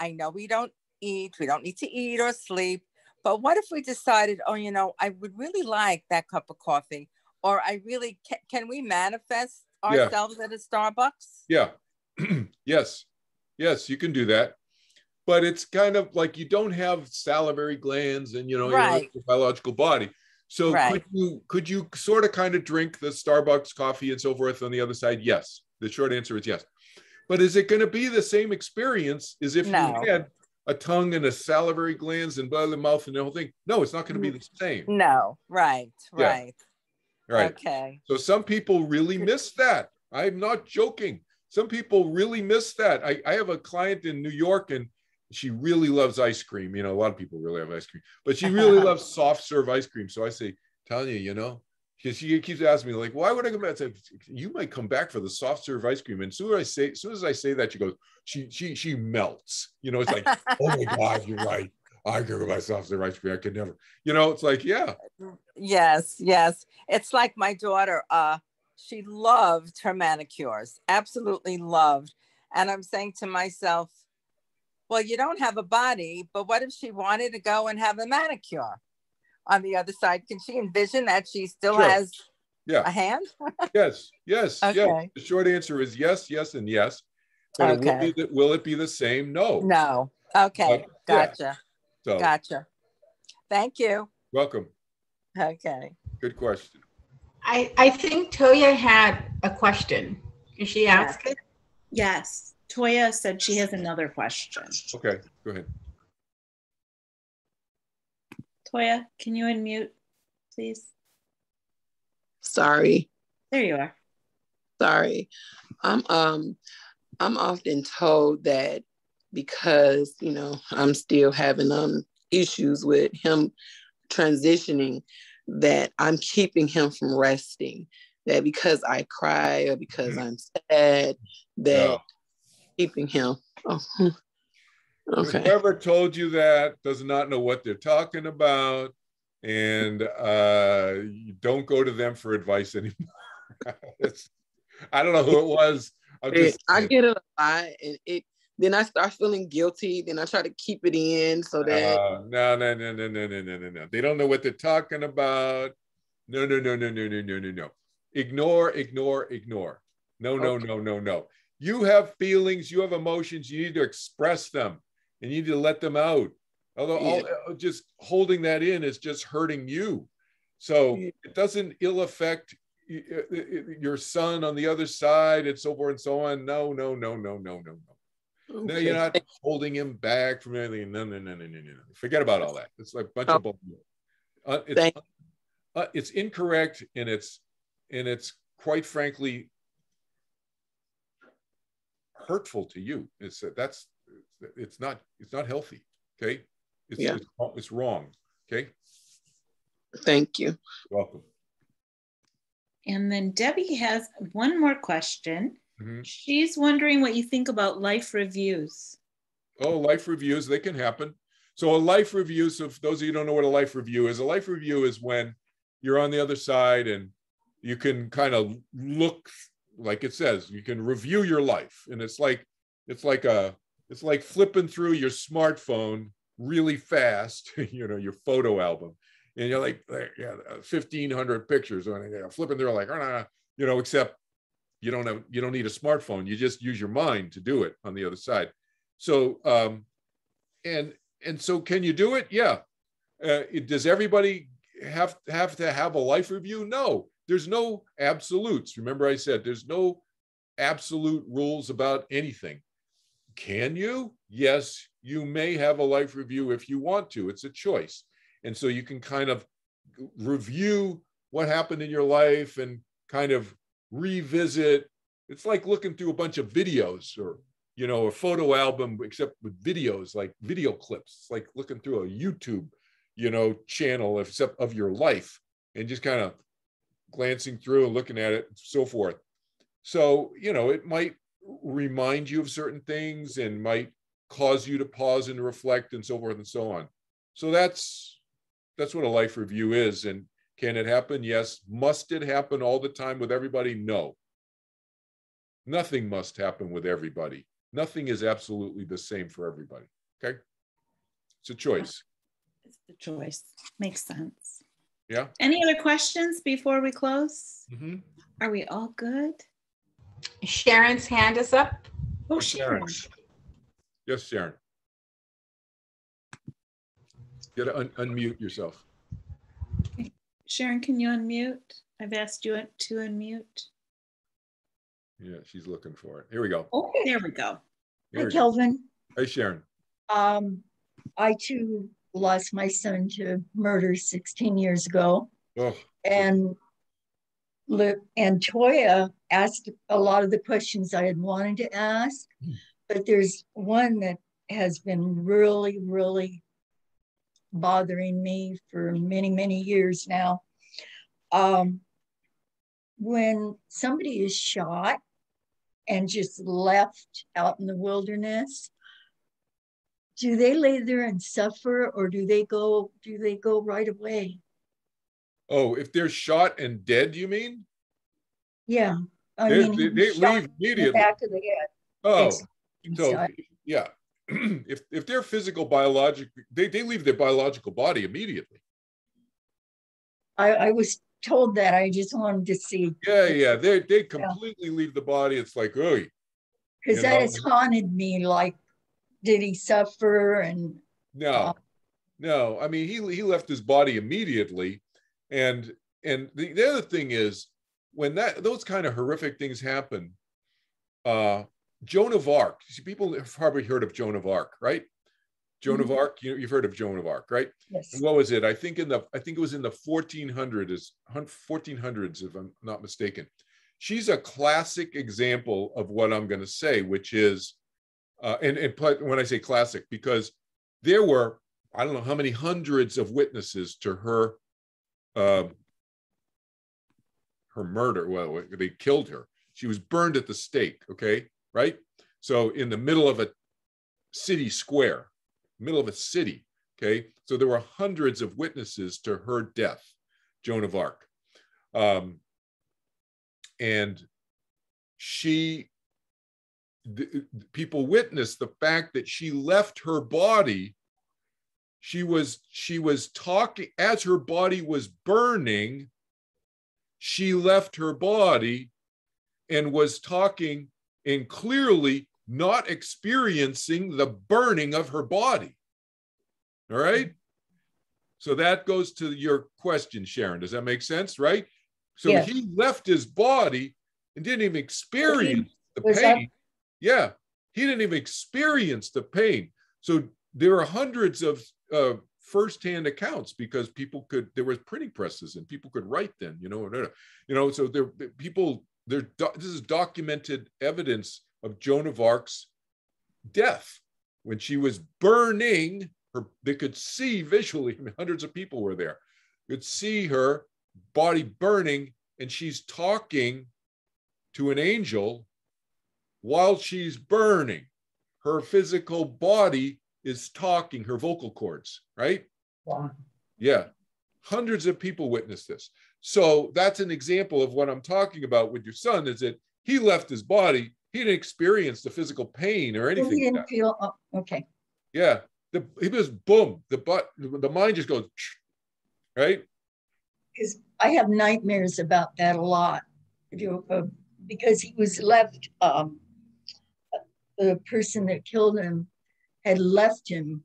know we don't need to eat or sleep, but what if we decided, I would really like that cup of coffee, or can we manifest ourselves at a Starbucks? Yeah. Yes, you can do that, but it's kind of like you don't have salivary glands and your biological body. So could you sort of kind of drink the Starbucks coffee and so forth on the other side? Yes. The short answer is yes. But is it going to be the same experience as if you had a tongue and a salivary glands and the mouth and the whole thing? No, it's not going to be the same. No, right. Right. Okay. So some people really miss that. I'm not joking. Some people really miss that. I have a client in New York, and she really loves ice cream. A lot of people really have ice cream, but she really loves soft serve ice cream. So I say, Tanya, because she keeps asking me, like, why would I come back? I said, you might come back for the soft serve ice cream. And as soon as I say that, she goes, she melts. It's like, oh my God, you're right. I could go buy soft serve ice cream. I could never. It's like, yeah. Yes. It's like my daughter. She loved her manicures, absolutely loved. And I'm saying to myself, well, you don't have a body, but what if she wanted to go and have a manicure on the other side? Can she envision that she still has a hand? Yes. Okay. The short answer is yes, and yes. But will it be the same? No. No. Okay. Gotcha. So, gotcha. Thank you. Welcome. Okay. Good question. I think Toya had a question. Can she ask it? Yes. Toya said she has another question. Okay, go ahead. Toya, can you unmute, please? Sorry. There you are. Sorry. I'm often told that because, I'm still having issues with him transitioning, that I'm keeping him from resting. That because I cry or because I'm sad, that keeping him. Oh, okay. Whoever told you that does not know what they're talking about, and you don't go to them for advice anymore. I don't know who it was. I get it a lot, and then I start feeling guilty. Then I try to keep it in so that no. They don't know what they're talking about. No. Ignore. No. You have feelings, you have emotions, you need to express them and you need to let them out. Although just holding that in is just hurting you. So it doesn't ill affect your son on the other side and so forth and so on. No. Okay. No, you're not holding him back from anything. No. Forget about all that. It's like a bunch of bullshit. It's incorrect, and it's quite frankly hurtful to you. It's not healthy. Okay, it's wrong. Okay. Thank you. You're welcome. And then Debbie has one more question. Mm-hmm. She's wondering what you think about life reviews. Oh, life reviews, they can happen. So a life review, so if those of you who don't know what a life review is, a life review is when you're on the other side and you can kind of look, like it says, you can review your life. And it's like flipping through your smartphone really fast, your photo album. And you're like 1,500 pictures on it, flipping through like, except you don't need a smartphone. You just use your mind to do it on the other side. So, and so can you do it? Yeah. Does everybody have to have a life review? No, there's no absolutes. Remember I said there's no absolute rules about anything. Can you? Yes, you may have a life review if you want to. It's a choice. And so you can kind of review what happened in your life and kind of revisit. It's like looking through a bunch of videos or, a photo album, except with videos, like video clips. It's like looking through a YouTube, channel except of your life and just kind of glancing through and looking at it and so forth. So, it might remind you of certain things and might cause you to pause and reflect and so forth and so on. So that's what a life review is. And can it happen? Yes. Must it happen all the time with everybody? No. Nothing must happen with everybody. Nothing is absolutely the same for everybody. Okay? It's a choice. It's the choice. Makes sense. Yeah. Any other questions before we close? Mm-hmm. Are we all good? Sharon's hand is up. Oh, Sharon. Yes, Sharon. You gotta unmute yourself. Okay. Sharon, can you unmute? I've asked you to unmute. Yeah, she's looking for it. Here we go. Okay, there we go. Hi, Kelvin. Hey, Sharon. I too lost my son to murder 16 years ago. Oh. And Toya asked a lot of the questions I had wanted to ask, but there's one that has been really, really bothering me for many, many years now. When somebody is shot and just left out in the wilderness, do they lay there and suffer, or do they go right away? Oh, if they're shot and dead, you mean? Yeah. They leave immediately. The back of the head. Oh, so yeah. if they're physical, biological, they leave their biological body immediately. I was told that. I just wanted to see. Yeah. They completely leave the body. It's like, oh. Because that has haunted me. Like, did he suffer? And no. I mean, he left his body immediately, and the other thing is when those kind of horrific things happen. Joan of Arc. People have probably heard of Joan of Arc, right? Joan of Arc. You've heard of Joan of Arc, right? Yes. And what was it? I think it was in the 1400s, if I'm not mistaken. She's a classic example of what I'm going to say, which is, and when I say classic, because there were, I don't know how many hundreds of witnesses to her murder. Well, they killed her. She was burned at the stake. Okay. Right? So in the middle of a city square, middle of a city, okay? So there were hundreds of witnesses to her death, Joan of Arc. And people witnessed the fact that she left her body. She was talking, as her body was burning, she left her body and was talking and clearly not experiencing the burning of her body. All right? So that goes to your question, Sharon. Does that make sense, right? So yes. He left his body and didn't even experience the pain. Yeah. He didn't even experience the pain. So there are hundreds of firsthand accounts because people could, there was printing presses and people could write then, so this is documented evidence of Joan of Arc's death. When she was burning, they could see visually, hundreds of people were there, could see her body burning, and she's talking to an angel while she's burning. Her physical body is talking, her vocal cords, right? Wow. Yeah. Hundreds of people witnessed this. So that's an example of what I'm talking about with your son, is that he left his body. He didn't experience the physical pain or anything. He didn't feel, okay. Yeah. He was boom. The mind just goes, right? Because I have nightmares about that a lot. Because he was left, the person that killed him had left him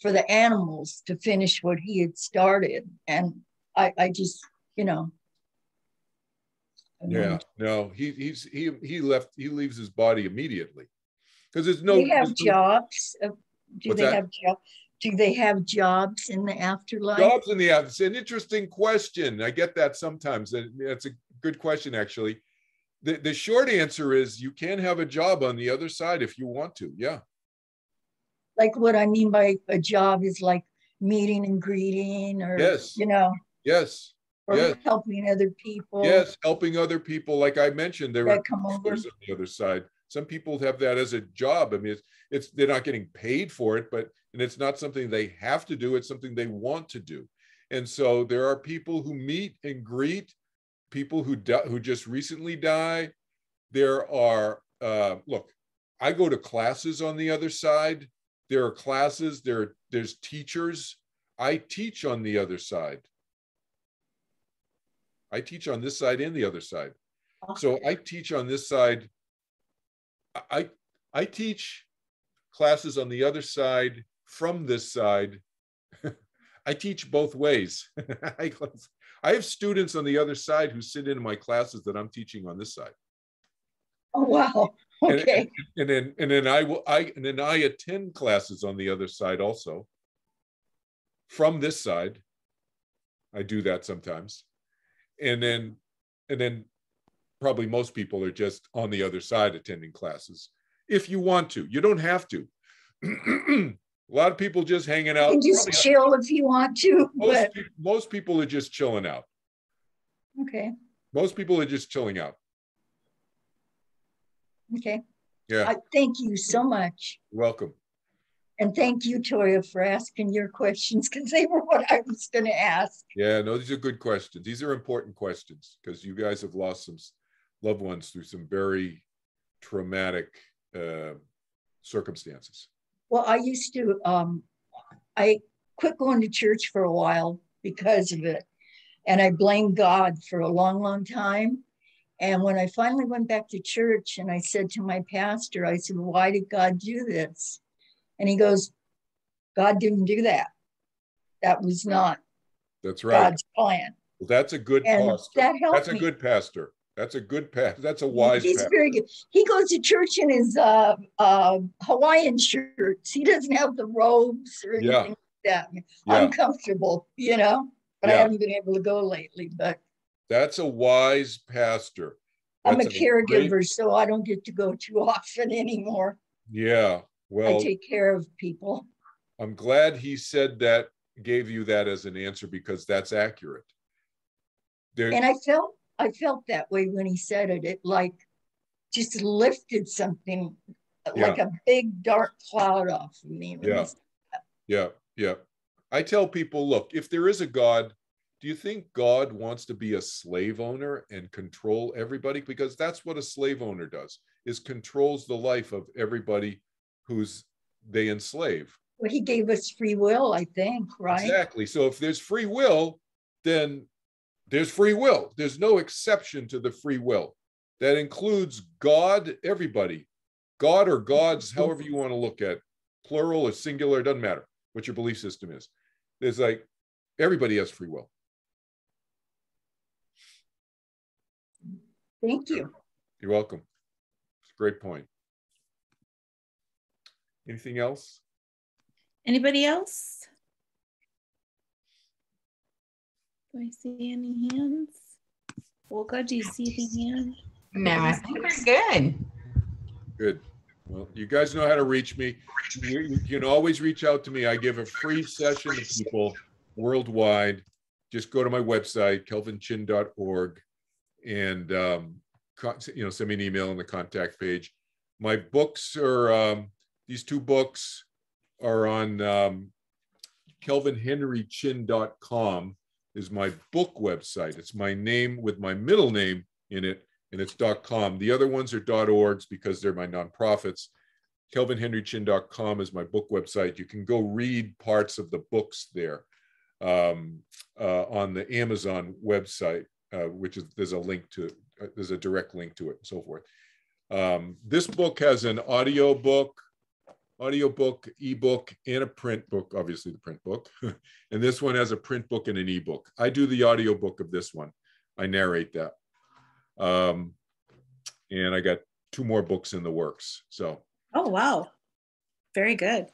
for the animals to finish what he had started. And I just, Yeah, no, he leaves his body immediately. Because there's no. They have jobs. Do they have jobs in the afterlife? Jobs in the afterlife. It's an interesting question. I get that sometimes. That's a good question, actually. The short answer is you can have a job on the other side if you want to. Yeah. Like what I mean by a job is like meeting and greeting, or yes. Yes. Or yes. helping other people. Yes, helping other people. Like I mentioned, there are come over on the other side. Some people have that as a job. I mean, they're not getting paid for it, and it's not something they have to do. It's something they want to do. And so there are people who meet and greet people who just recently die. There are look, I go to classes on the other side. There are classes. There's teachers. I teach on the other side. I teach on this side and the other side. So I teach on this side. I teach classes on the other side from this side. I teach both ways. I have students on the other side who sit in my classes that I'm teaching on this side. Oh wow! Okay. And then I attend classes on the other side also. From this side, I do that sometimes. And then probably most people are just on the other side attending classes. If you want to, you don't have to. A lot of people just hanging out. You can just chill if you want to. Most people are just chilling out. Okay. Most people are just chilling out. Okay. Yeah. Thank you so much. You're welcome. And thank you, Toya, for asking your questions, because they were what I was going to ask. Yeah, no, these are good questions. These are important questions because you guys have lost some loved ones through some very traumatic circumstances. Well, I used to, I quit going to church for a while because of it. And I blamed God for a long, long time. And when I finally went back to church and I said to my pastor, I said, why did God do this? And he goes, God didn't do that. That was not That's right. God's plan. Well, that's a good pastor. That helped That's a good pastor. That's a good pastor. That's a wise He's pastor. Very good. He goes to church in his Hawaiian shirts. He doesn't have the robes or anything like that. I'm comfortable, but I haven't been able to go lately. But that's a wise pastor. I'm a caregiver, so I don't get to go too often anymore. Yeah. Well, I take care of people. I'm glad he said that, gave you that as an answer, because that's accurate. And I felt that way when he said it. It like just lifted something, like a big dark cloud off of me. Yeah. I tell people, look, if there is a God, do you think God wants to be a slave owner and control everybody? Because that's what a slave owner does, is controls the life of everybody who's they enslave. Well, he gave us free will, I think, right? Exactly. So if there's free will, then there's free will. There's no exception to the free will. That includes God, everybody. God or gods, however you want to look at, plural or singular, doesn't matter what your belief system is. There's like, everybody has free will. Thank you. You're welcome. It's a great point. Anything else? Anybody else? Do I see any hands? Olga, do you see the hand? No, I think we're good. Good. Well, you guys know how to reach me. You can always reach out to me. I give a free session to people worldwide. Just go to my website, kelvinchin.org, and send me an email on the contact page. My books are these two books are on kelvinhenrychin.com is my book website. It's my name with my middle name in it, and it's .com. The other ones are .orgs because they're my nonprofits. kelvinhenrychin.com is my book website. You can go read parts of the books there on the Amazon website, which is there's a direct link to it and so forth. This book has an audiobook, ebook, and a print book, obviously the print book. And this one has a print book and an ebook. I do the audiobook of this one. I narrate that. And I got 2 more books in the works. So. Oh, wow. Very good.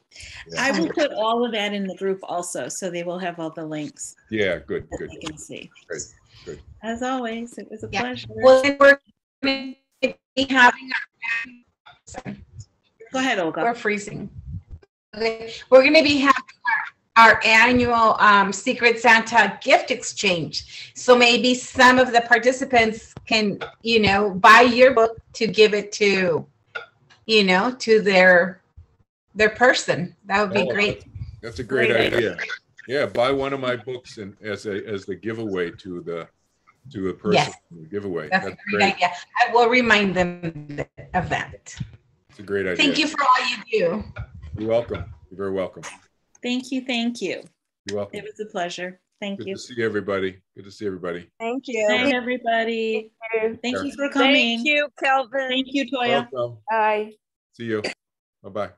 Yeah. I will put all of that in the group also, so they will have all the links. Yeah, good. You can see. Great, good. As always, it was a pleasure. Well, we're going to be having our... Go ahead, Olga. We're freezing. Okay. We're going to be having our annual Secret Santa gift exchange. So maybe some of the participants can, buy your book to give it to, to their person. That would be great. That's a great idea. Yeah, buy one of my books and as the giveaway to a person. Yes. Giveaway. That's a great idea. I will remind them of that. It's a great idea. Thank you for all you do. You're welcome. You're very welcome. Thank you. You're welcome. It was a pleasure. Thank you. Good to see everybody. Thank you. Good night, everybody. Thank you for coming. Thank you, Kelvin. Thank you, Toya. Welcome. Bye. See you. Bye-bye.